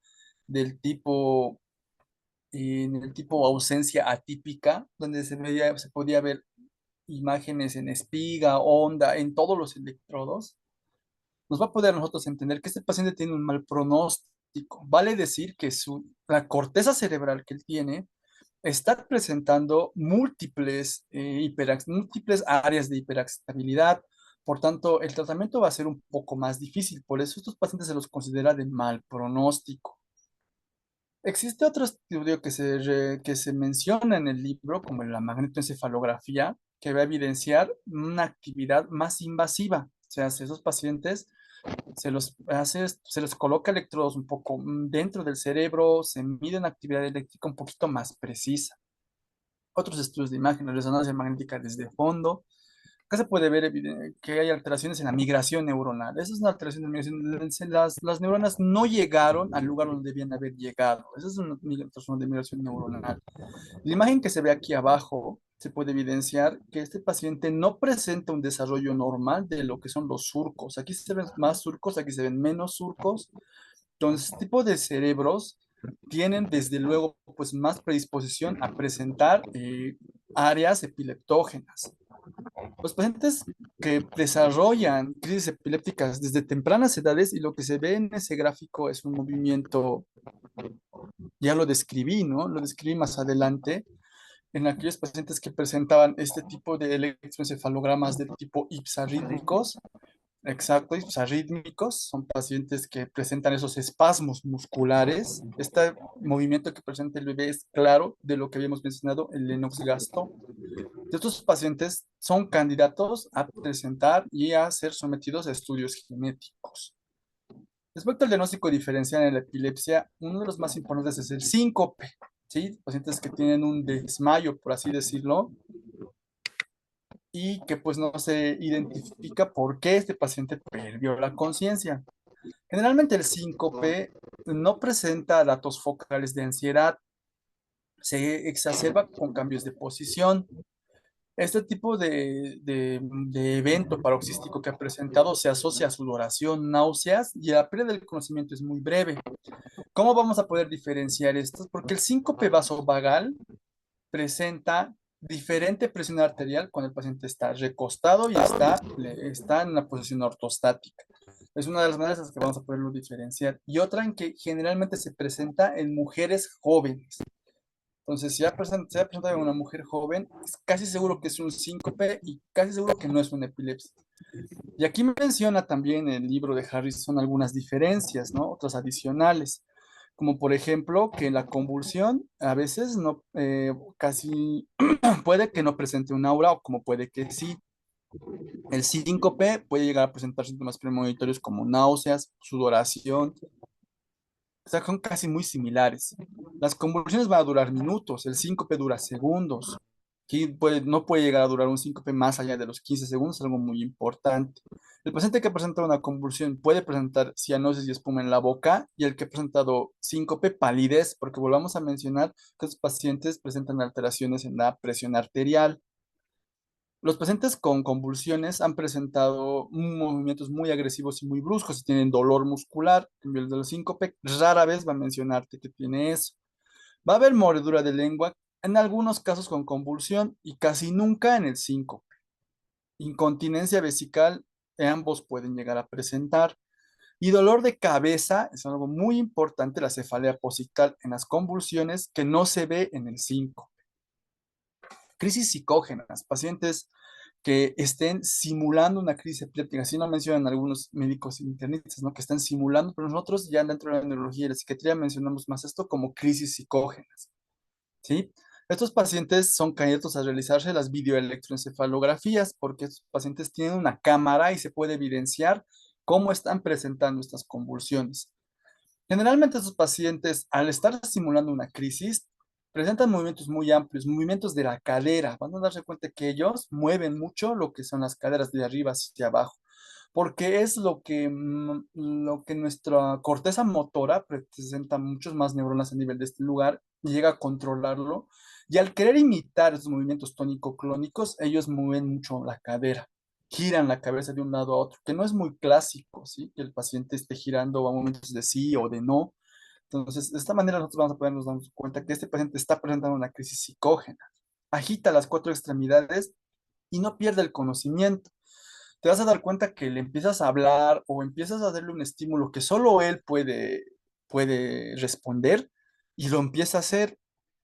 [SPEAKER 1] del tipo, en el tipo ausencia atípica, donde se podía ver imágenes en espiga, onda, en todos los electrodos, nos va a poder nosotros entender que este paciente tiene un mal pronóstico. Vale decir que la corteza cerebral que él tiene está presentando múltiples áreas de hiperexcitabilidad. Por tanto, el tratamiento va a ser un poco más difícil. Por eso estos pacientes se los considera de mal pronóstico. Existe otro estudio que se menciona en el libro, como la magnetoencefalografía, que va a evidenciar una actividad más invasiva. O sea, si esos pacientes se les coloca electrodos un poco dentro del cerebro, se mide una actividad eléctrica un poquito más precisa. Otros estudios de imagen, la resonancia magnética desde fondo. Acá se puede ver que hay alteraciones en la migración neuronal. Esa es una alteración de migración. Las neuronas no llegaron al lugar donde debían haber llegado. Esa es una alteración de migración neuronal. La imagen que se ve aquí abajo se puede evidenciar que este paciente no presenta un desarrollo normal de lo que son los surcos. Aquí se ven más surcos, aquí se ven menos surcos. Entonces, este tipo de cerebros tienen desde luego pues más predisposición a presentar áreas epileptógenas. Los pacientes que desarrollan crisis epilépticas desde tempranas edades y lo que se ve en ese gráfico es un movimiento, ya lo describí, ¿no? Lo describí más adelante, en aquellos pacientes que presentaban este tipo de electroencefalogramas del tipo ipsarrítmicos. Exacto, arrítmicos son pacientes que presentan esos espasmos musculares. Este movimiento que presenta el bebé es claro de lo que habíamos mencionado, el Lennox-Gastaut. Estos pacientes son candidatos a presentar y a ser sometidos a estudios genéticos. Respecto al diagnóstico diferencial en la epilepsia, uno de los más importantes es el síncope, ¿sí? Pacientes que tienen un desmayo, por así decirlo, y que pues no se identifica por qué este paciente perdió la conciencia. Generalmente el síncope no presenta datos focales de ansiedad, se exacerba con cambios de posición. Este tipo de evento paroxístico que ha presentado se asocia a sudoración, náuseas y la pérdida del conocimiento es muy breve. ¿Cómo vamos a poder diferenciar estos? Porque el síncope vasovagal presenta diferente presión arterial cuando el paciente está recostado y está en una posición ortostática. Es una de las maneras en las que vamos a poderlo diferenciar. Y otra en que generalmente se presenta en mujeres jóvenes. Entonces, si se ha presentado en una mujer joven, es casi seguro que es un síncope y casi seguro que no es una epilepsia. Y aquí menciona también el libro de Harrison algunas diferencias, ¿no? Otras adicionales, como por ejemplo que la convulsión a veces no, casi puede que no presente un aura o como puede que sí. El síncope puede llegar a presentar síntomas premonitorios como náuseas, sudoración, O sea, son casi muy similares. Las convulsiones van a durar minutos, el síncope dura segundos. Aquí no puede llegar a durar un síncope más allá de los 15 segundos, es algo muy importante. El paciente que presenta una convulsión puede presentar cianosis y espuma en la boca, y el que ha presentado síncope, palidez, porque volvamos a mencionar que los pacientes presentan alteraciones en la presión arterial. Los pacientes con convulsiones han presentado movimientos muy agresivos y muy bruscos y tienen dolor muscular. En el de los síncope, rara vez va a mencionarte que tiene eso. Va a haber mordedura de lengua en algunos casos con convulsión y casi nunca en el síncope. Incontinencia vesical, ambos pueden llegar a presentar. Y dolor de cabeza es algo muy importante, la cefalea posictal en las convulsiones que no se ve en el síncope. Crisis psicógenas, pacientes que estén simulando una crisis epiléptica, así lo mencionan algunos médicos internistas, ¿no? Que están simulando, pero nosotros ya dentro de la neurología y la psiquiatría mencionamos más esto como crisis psicógenas, ¿sí? Estos pacientes son candidatos a realizarse las videoelectroencefalografías porque estos pacientes tienen una cámara y se puede evidenciar cómo están presentando estas convulsiones. Generalmente estos pacientes, al estar simulando una crisis, presentan movimientos muy amplios, movimientos de la cadera. Van a darse cuenta que ellos mueven mucho lo que son las caderas de arriba hacia abajo, porque es lo que nuestra corteza motora presenta muchos más neuronas a nivel de este lugar y llega a controlarlo. Y al querer imitar esos movimientos tónico-clónicos, ellos mueven mucho la cadera, giran la cabeza de un lado a otro, que no es muy clásico, ¿sí? Que el paciente esté girando a momentos de sí o de no. Entonces, de esta manera nosotros vamos a podernos dar cuenta que este paciente está presentando una crisis psicógena. Agita las cuatro extremidades y no pierde el conocimiento. Te vas a dar cuenta que le empiezas a hablar o empiezas a darle un estímulo que solo él puede responder y lo empieza a hacer.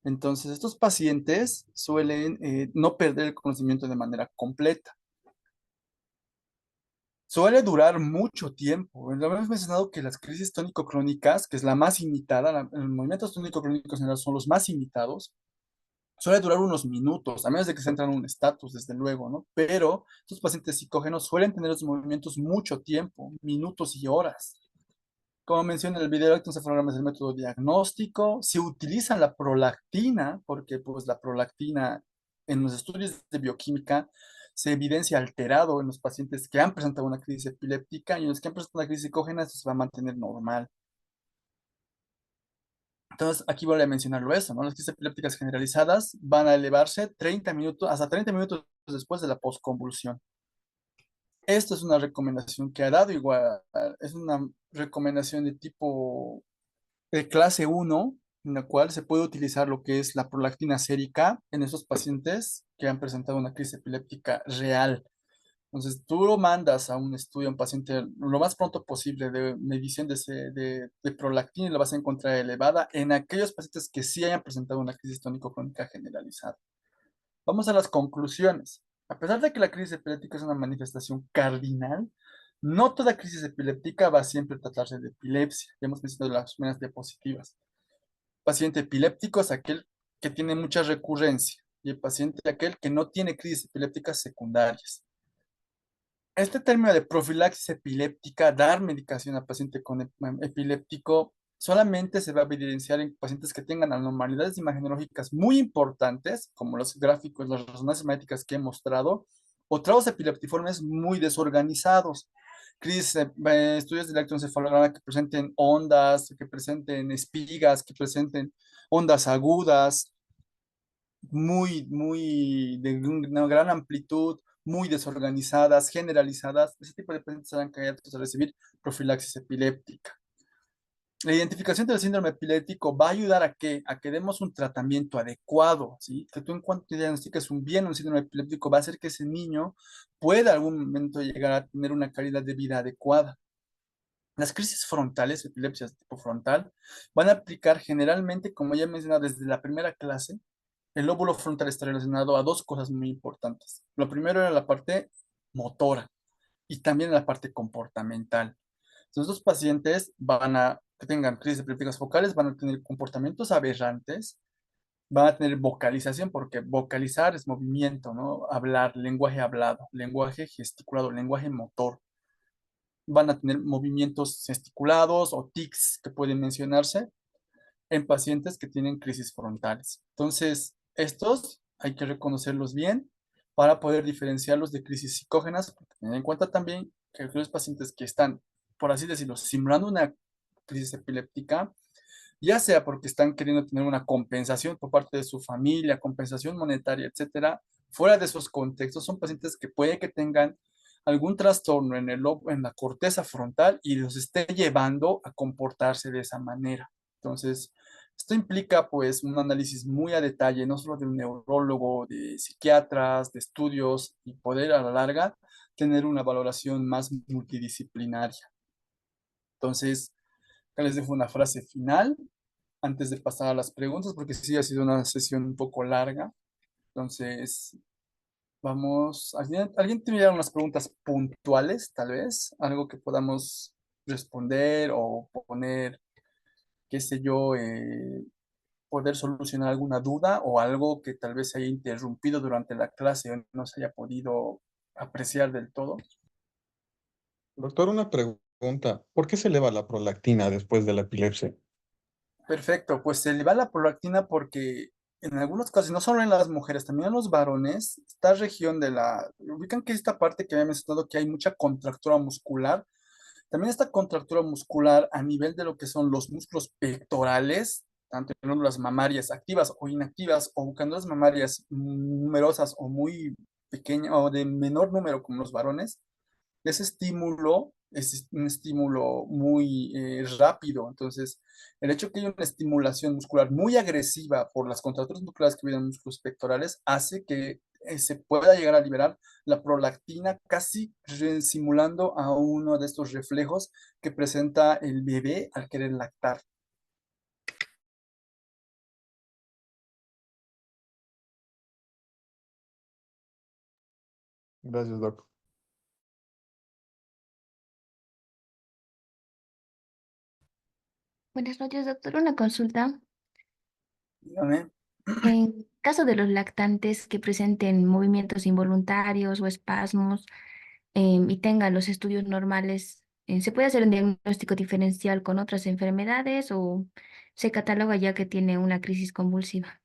[SPEAKER 1] Entonces, estos pacientes suelen no perder el conocimiento de manera completa. Suele durar mucho tiempo. Lo hemos mencionado que las crisis tónico-crónicas, que es la más imitada, los movimientos tónico-crónicos en general son los más imitados, suele durar unos minutos, a menos de que se entran en un estatus, desde luego, ¿no? Pero estos pacientes psicógenos suelen tener los movimientos mucho tiempo, minutos y horas. Como menciona el video, electroencefalograma es el método diagnóstico. Se utiliza la prolactina, porque pues la prolactina en los estudios de bioquímica se evidencia alterado en los pacientes que han presentado una crisis epiléptica y en los que han presentado una crisis psicógena, esto se va a mantener normal. Entonces, aquí voy a mencionarlo eso, ¿no? Las crisis epilépticas generalizadas van a elevarse 30 minutos, hasta 30 minutos después de la postconvulsión. Esto es una recomendación que ha dado igual, es una recomendación de tipo de clase 1, en la cual se puede utilizar lo que es la prolactina sérica en esos pacientes que han presentado una crisis epiléptica real. Entonces, tú lo mandas a un estudio, a un paciente, lo más pronto posible de medición de prolactina y lo vas a encontrar elevada en aquellos pacientes que sí hayan presentado una crisis tónico-crónica generalizada. Vamos a las conclusiones. A pesar de que la crisis epiléptica es una manifestación cardinal, no toda crisis epiléptica va a siempre tratarse de epilepsia. Ya hemos mencionado las primeras diapositivas. Paciente epiléptico es aquel que tiene mucha recurrencia y el paciente aquel que no tiene crisis epilépticas secundarias. Este término de profilaxis epiléptica, dar medicación al paciente con epiléptico, solamente se va a evidenciar en pacientes que tengan anormalidades imagenológicas muy importantes, como los gráficos, las resonancias magnéticas que he mostrado, o traumas epileptiformes muy desorganizados. Crisis, estudios de electroencefalograma que presenten ondas, que presenten espigas, que presenten ondas agudas, de una gran amplitud, muy desorganizadas, generalizadas. Ese tipo de pacientes serán candidatos a recibir profilaxis epiléptica. La identificación del síndrome epiléptico va a ayudar a que demos un tratamiento adecuado, ¿sí? Que tú en cuanto diagnostiques un síndrome epiléptico va a hacer que ese niño pueda algún momento llegar a tener una calidad de vida adecuada. Las crisis frontales, epilepsias de tipo frontal, van a aplicar generalmente, como ya he mencionado desde la primera clase, el lóbulo frontal está relacionado a dos cosas muy importantes. Lo primero era la parte motora y también la parte comportamental. Entonces, los pacientes que tengan crisis epilépticas focales van a tener comportamientos aberrantes, van a tener vocalización, porque vocalizar es movimiento, ¿no? Hablar, lenguaje hablado, lenguaje gesticulado, lenguaje motor. van a tener movimientos gesticulados o tics que pueden mencionarse en pacientes que tienen crisis frontales. Entonces, estos hay que reconocerlos bien para poder diferenciarlos de crisis psicógenas, porque tener en cuenta también que aquellos pacientes que están, por así decirlo, simulando una crisis epiléptica, ya sea porque están queriendo tener una compensación por parte de su familia, compensación monetaria, etcétera, fuera de esos contextos, son pacientes que puede que tengan algún trastorno en en la corteza frontal y los esté llevando a comportarse de esa manera. Entonces, esto implica pues un análisis muy a detalle, no solo de un neurólogo, de psiquiatras, de estudios y poder a la larga tener una valoración más multidisciplinaria. Entonces, acá les dejo una frase final antes de pasar a las preguntas, porque sí ha sido una sesión un poco larga. Entonces, vamos, ¿alguien tiene unas preguntas puntuales, tal vez? Algo que podamos responder o poner, qué sé yo, poder solucionar alguna duda o algo que tal vez se haya interrumpido durante la clase o no se haya podido apreciar del todo.
[SPEAKER 6] Doctor, una pregunta. ¿Por qué se eleva la prolactina después de la epilepsia?
[SPEAKER 1] Perfecto, pues se le va la prolactina porque en algunos casos, y no solo en las mujeres, también en los varones, esta región de ubican que esta parte que había mencionado que hay mucha contractura muscular, también esta contractura muscular a nivel de lo que son los músculos pectorales, tanto en glándulas mamarias activas o inactivas, o glándulas mamarias numerosas o muy pequeñas o de menor número como los varones, ese estímulo es un estímulo muy rápido. Entonces, el hecho que haya una estimulación muscular muy agresiva por las contracturas musculares que vienen en los músculos pectorales hace que se pueda llegar a liberar la prolactina casi simulando a uno de estos reflejos que presenta el bebé al querer lactar.
[SPEAKER 6] Gracias, doc.
[SPEAKER 3] Buenas noches, doctor. Una consulta.
[SPEAKER 1] Dígame.
[SPEAKER 3] En caso de los lactantes que presenten movimientos involuntarios o espasmos y tengan los estudios normales, ¿se puede hacer un diagnóstico diferencial con otras enfermedades o se cataloga ya que tiene una crisis convulsiva?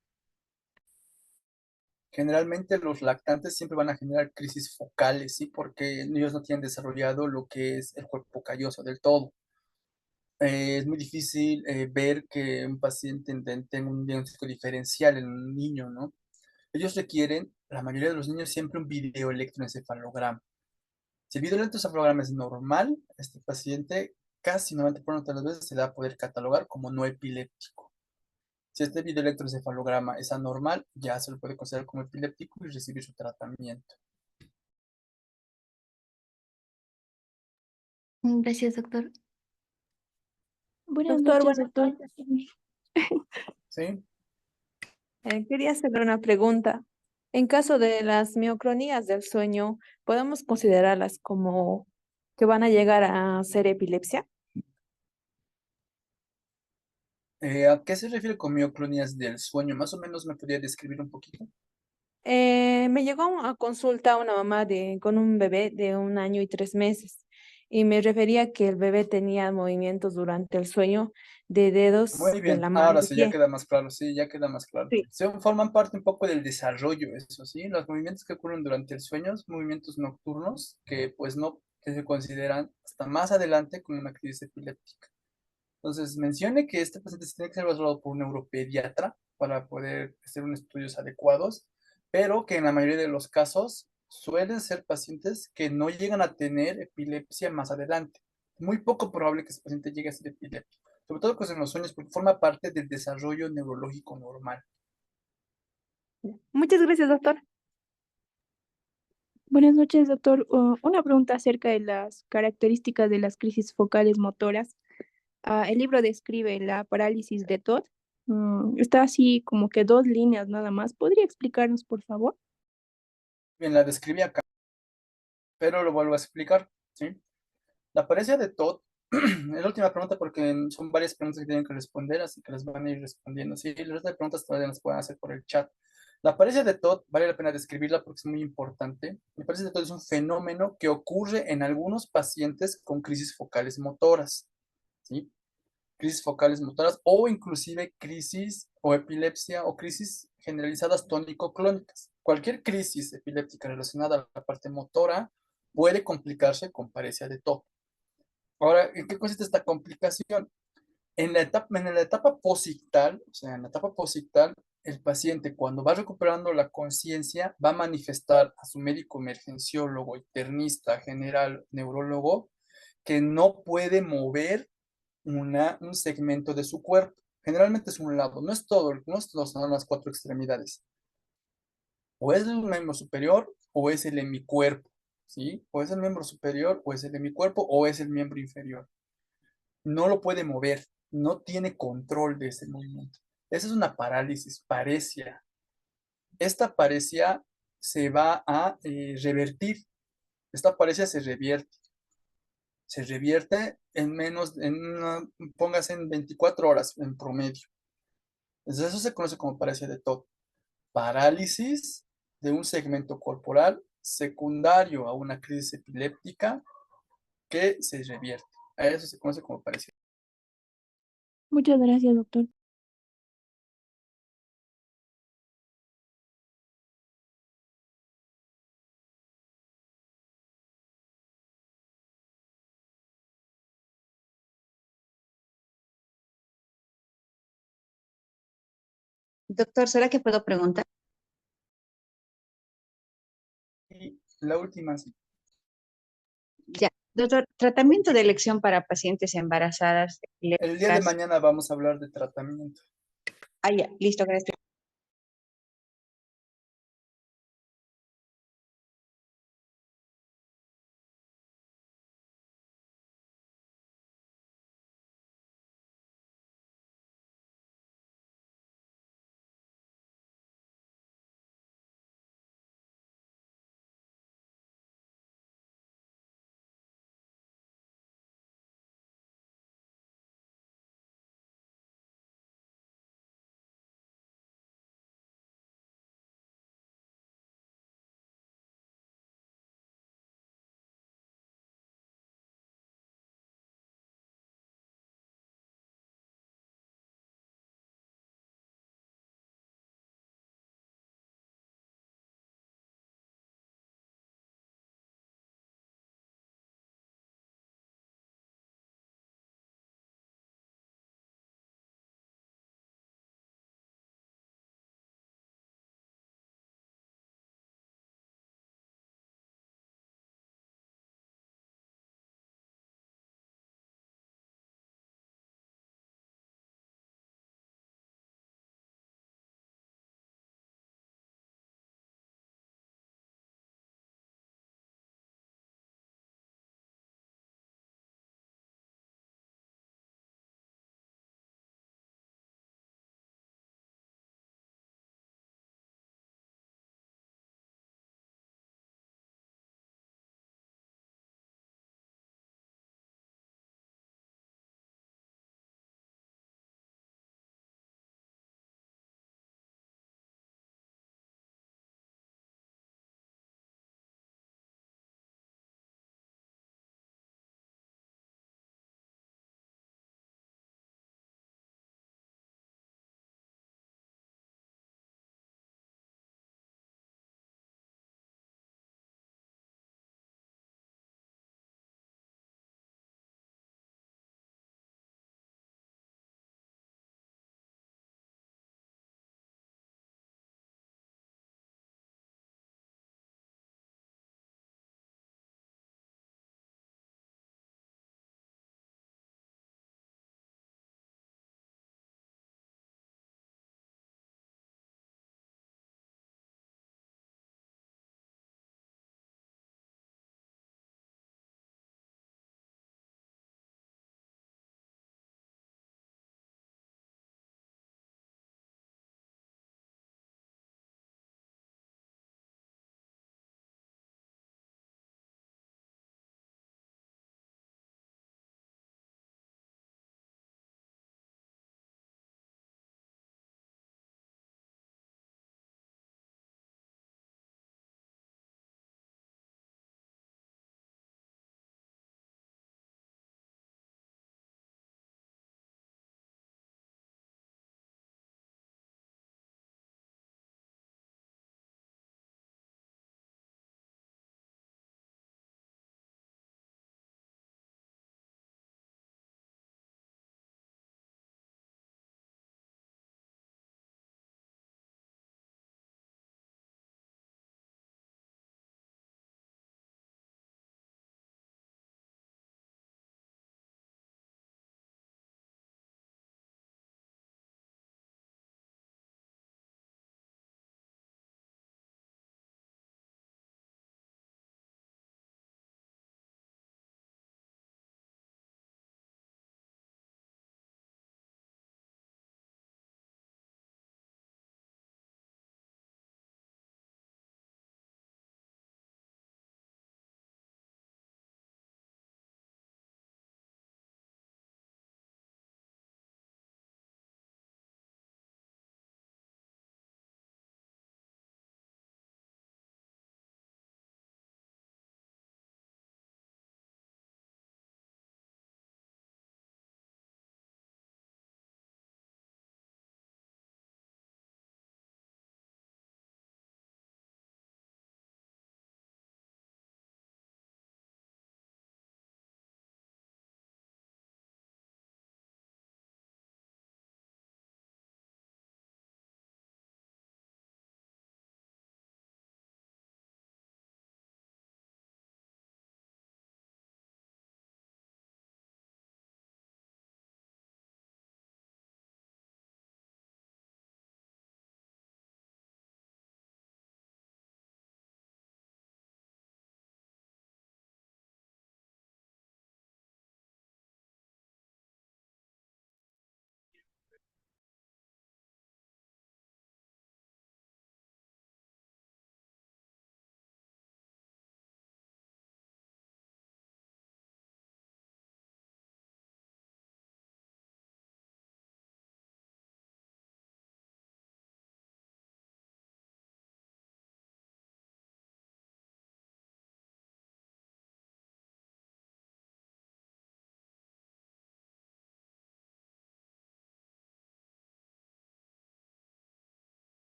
[SPEAKER 1] Generalmente los lactantes siempre van a generar crisis focales, ¿sí? Porque ellos no tienen desarrollado lo que es el cuerpo calloso del todo. Es muy difícil ver que un paciente tenga un diagnóstico diferencial en un niño, ¿no? Ellos requieren, la mayoría de los niños, siempre un videoelectroencefalograma. Si el videoelectroencefalograma es normal, este paciente casi 90% de las veces se le va a poder catalogar como no epiléptico. Si este videoelectroencefalograma es anormal, ya se lo puede considerar como epiléptico y recibir su tratamiento.
[SPEAKER 3] Gracias, doctor.
[SPEAKER 8] Buenas
[SPEAKER 9] Doctor,
[SPEAKER 8] noches,
[SPEAKER 9] buenas
[SPEAKER 8] doctor.
[SPEAKER 9] noches.
[SPEAKER 1] ¿Sí?
[SPEAKER 9] Quería hacerle una pregunta. En caso de las miocronías del sueño, ¿podemos considerarlas como que van a llegar a ser epilepsia?
[SPEAKER 1] ¿A qué se refiere con mioclonías del sueño? Más o menos me podría describir un poquito.
[SPEAKER 9] Me llegó a consulta una mamá con un bebé de 1 año y 3 meses y me refería que el bebé tenía movimientos durante el sueño de dedos
[SPEAKER 1] Muy
[SPEAKER 9] de
[SPEAKER 1] bien,
[SPEAKER 9] la mano
[SPEAKER 1] ahora
[SPEAKER 9] y
[SPEAKER 1] sí, ya
[SPEAKER 9] pie.
[SPEAKER 1] queda más claro, sí, ya queda más claro.
[SPEAKER 9] Sí.
[SPEAKER 1] Forman parte un poco del desarrollo, eso sí, los movimientos que ocurren durante el sueño, son movimientos nocturnos que pues no que se consideran hasta más adelante con una crisis epiléptica. Entonces, mencione que este paciente se tiene que ser evaluado por un neuropediatra para poder hacer unos estudios adecuados, pero que en la mayoría de los casos suelen ser pacientes que no llegan a tener epilepsia más adelante. Muy poco probable que ese paciente llegue a ser epiléptico, sobre todo pues en los sueños, porque forma parte del desarrollo neurológico normal.
[SPEAKER 9] Muchas gracias, doctor.
[SPEAKER 8] Buenas noches, doctor. Una pregunta acerca de las características de las crisis focales motoras. El libro describe la parálisis de Todd. Está así como que dos líneas nada más. ¿Podría explicarnos, por favor?
[SPEAKER 1] Bien, la describí acá, pero lo vuelvo a explicar, ¿sí? La apariencia de Todd, es la última pregunta porque son varias preguntas que tienen que responder, así que les van a ir respondiendo. Sí, las otras preguntas todavía las pueden hacer por el chat. La paresia de Todd, vale la pena describirla porque es muy importante. La paresia de Todd es un fenómeno que ocurre en algunos pacientes con crisis focales motoras, ¿sí? Crisis focales motoras o inclusive crisis o epilepsia o crisis generalizadas tónico-clónicas. Cualquier crisis epiléptica relacionada a la parte motora puede complicarse con paresia de Todd. Ahora, ¿en qué consiste esta complicación? En la etapa posictal, o sea, en la etapa posictal, el paciente cuando va recuperando la conciencia va a manifestar a su médico emergenciólogo, internista, general, neurólogo, que no puede mover un segmento de su cuerpo. Generalmente es un lado, no es todo, son las cuatro extremidades. O es el miembro superior o es el hemicuerpo, ¿sí? O es el miembro superior o es el hemicuerpo o es el miembro inferior. No lo puede mover, no tiene control de ese movimiento. Esa es una parálisis, paresia. Esta paresia se va a revertir. Esta paresia se revierte en póngase en 24 horas en promedio. Entonces eso se conoce como paresia de Todd. Parálisis de un segmento corporal secundario a una crisis epiléptica que se revierte. A eso se conoce como paresia.
[SPEAKER 8] Muchas gracias, doctor.
[SPEAKER 10] Doctor, ¿será que puedo preguntar?
[SPEAKER 1] Y la última, sí.
[SPEAKER 10] Ya. Doctor, tratamiento de elección para pacientes embarazadas.
[SPEAKER 1] El día de mañana vamos a hablar de tratamiento.
[SPEAKER 10] Ah, ya, listo, gracias.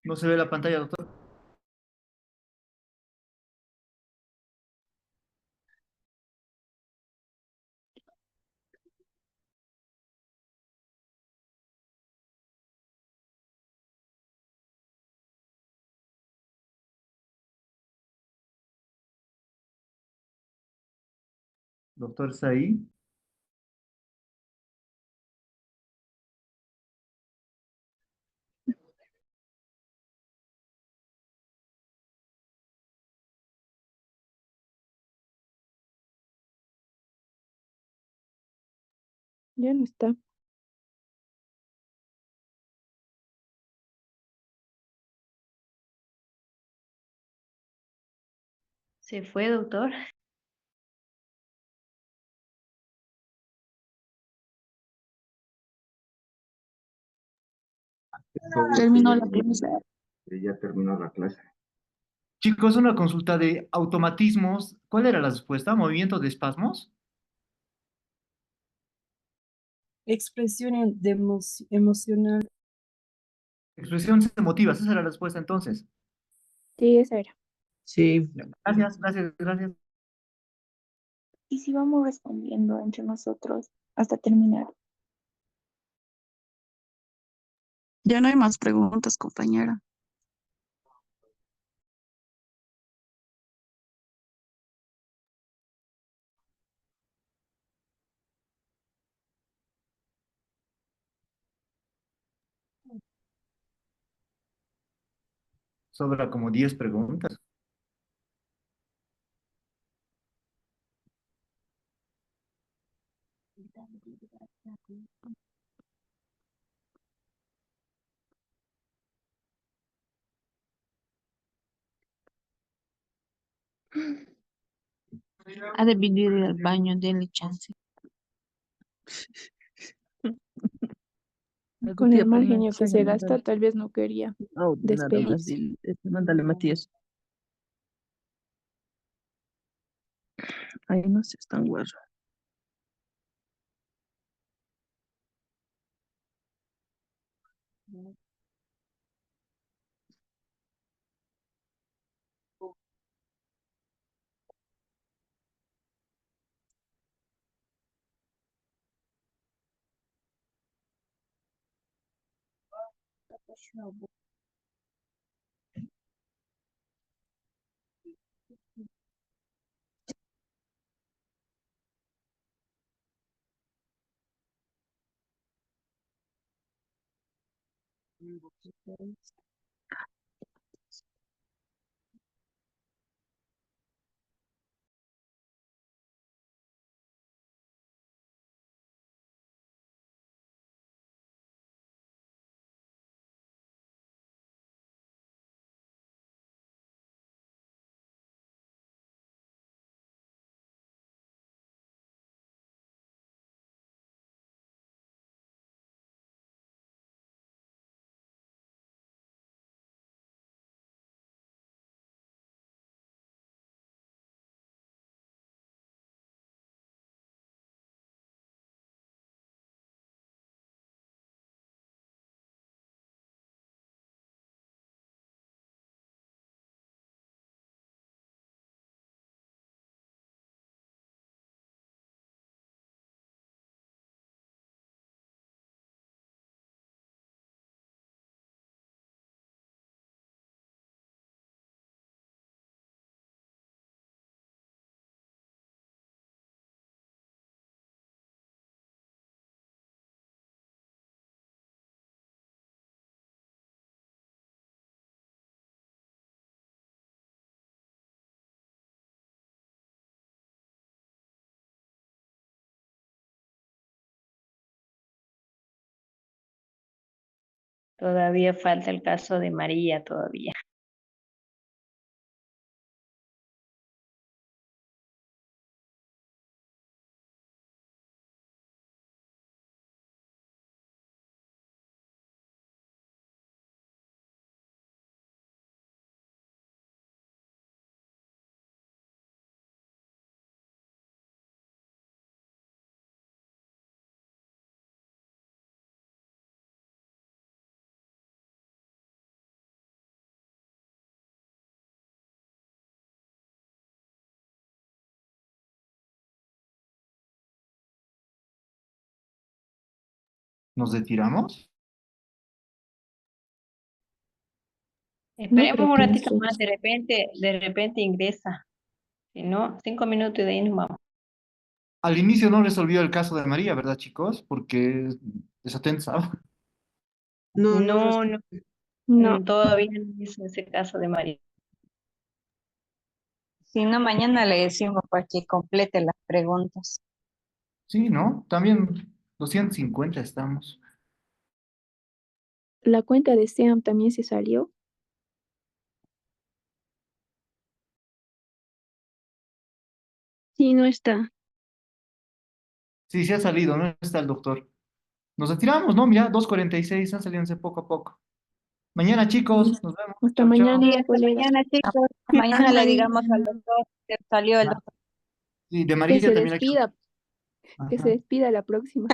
[SPEAKER 11] No se ve la pantalla, doctor. Doctor, ¿está ahí?
[SPEAKER 8] Ya no está.
[SPEAKER 10] ¿Se fue, doctor?
[SPEAKER 12] Terminó la clase.
[SPEAKER 7] Ya terminó la clase.
[SPEAKER 11] Chicos, una consulta de automatismos. ¿Cuál era la respuesta? ¿Movimiento de espasmos?
[SPEAKER 12] Expresión de emocional.
[SPEAKER 11] Expresiones emotivas, esa era la respuesta entonces.
[SPEAKER 8] Sí, esa era.
[SPEAKER 4] Sí,
[SPEAKER 11] Gracias, gracias, gracias.
[SPEAKER 12] ¿Y si vamos respondiendo entre nosotros hasta terminar? Ya no hay más preguntas, compañera.
[SPEAKER 11] Sobra como 10 preguntas.
[SPEAKER 12] Ha de venir al baño, denle chance.
[SPEAKER 8] Con el mal genio que se gasta, tal vez no quería despedirse.
[SPEAKER 12] Mándale, Matías. Ay, no seas tan guarro.
[SPEAKER 10] Todavía falta el caso de María, todavía.
[SPEAKER 11] ¿Nos retiramos?
[SPEAKER 13] Esperemos
[SPEAKER 8] creo
[SPEAKER 13] un
[SPEAKER 8] que
[SPEAKER 13] ratito más,
[SPEAKER 8] nosotros.
[SPEAKER 13] de repente ingresa. Si no, 5 minutos y de ahí nos vamos.
[SPEAKER 11] Al inicio no resolvió el caso de María, ¿verdad, chicos? Porque desatenta.
[SPEAKER 9] No, no,
[SPEAKER 13] No, no,
[SPEAKER 8] No,
[SPEAKER 13] todavía no hizo ese caso de María.
[SPEAKER 10] Si no, mañana le decimos para que complete las preguntas.
[SPEAKER 11] Sí, ¿no? También 250 estamos.
[SPEAKER 8] la cuenta de Seam también se salió.
[SPEAKER 12] Sí, no está.
[SPEAKER 11] Sí, se ha salido, no está el doctor. Nos retiramos, ¿no? Mira, 2:46, están saliéndose poco a poco. Mañana, chicos, nos vemos.
[SPEAKER 8] Hasta
[SPEAKER 11] Chao, chao.
[SPEAKER 10] Sí,
[SPEAKER 8] mañana,
[SPEAKER 10] hasta
[SPEAKER 8] colegas.
[SPEAKER 10] mañana, chicos. Mañana le digamos al doctor que salió el doctor.
[SPEAKER 11] Sí, de
[SPEAKER 8] Que
[SPEAKER 11] María
[SPEAKER 8] se
[SPEAKER 11] también hay que...
[SPEAKER 8] despida, que se
[SPEAKER 11] Ajá.
[SPEAKER 8] despida la próxima.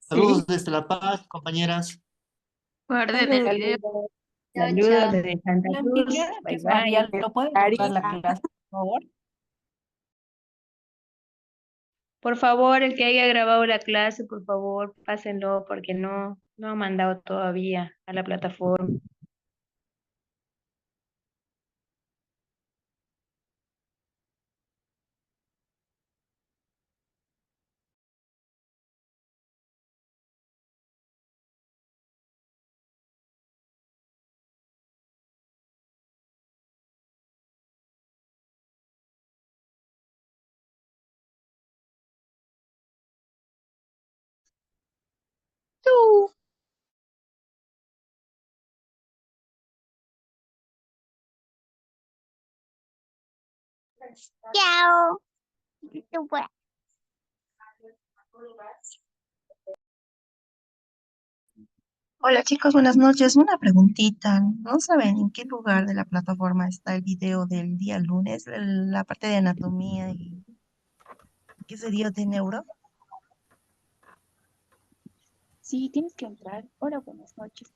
[SPEAKER 11] Saludos
[SPEAKER 8] Sí.
[SPEAKER 11] desde La Paz, compañeras.
[SPEAKER 5] Guarden el video.
[SPEAKER 10] Saludos.
[SPEAKER 13] Saludos desde Santa
[SPEAKER 9] La
[SPEAKER 13] Cruz.
[SPEAKER 9] Miguel, que
[SPEAKER 13] Bye
[SPEAKER 9] es María,
[SPEAKER 13] bye.
[SPEAKER 9] ¿lo puede tocar la clase, por favor?
[SPEAKER 13] Por favor, el que haya grabado la clase, por favor, pásenlo porque no han mandado todavía a la plataforma.
[SPEAKER 12] Chao.
[SPEAKER 14] Hola chicos, buenas noches. Una preguntita. ¿No saben en qué lugar de la plataforma está el video del día lunes? La parte de anatomía y qué sería de neuro.
[SPEAKER 12] Sí, tienes que entrar. Hola, buenas noches.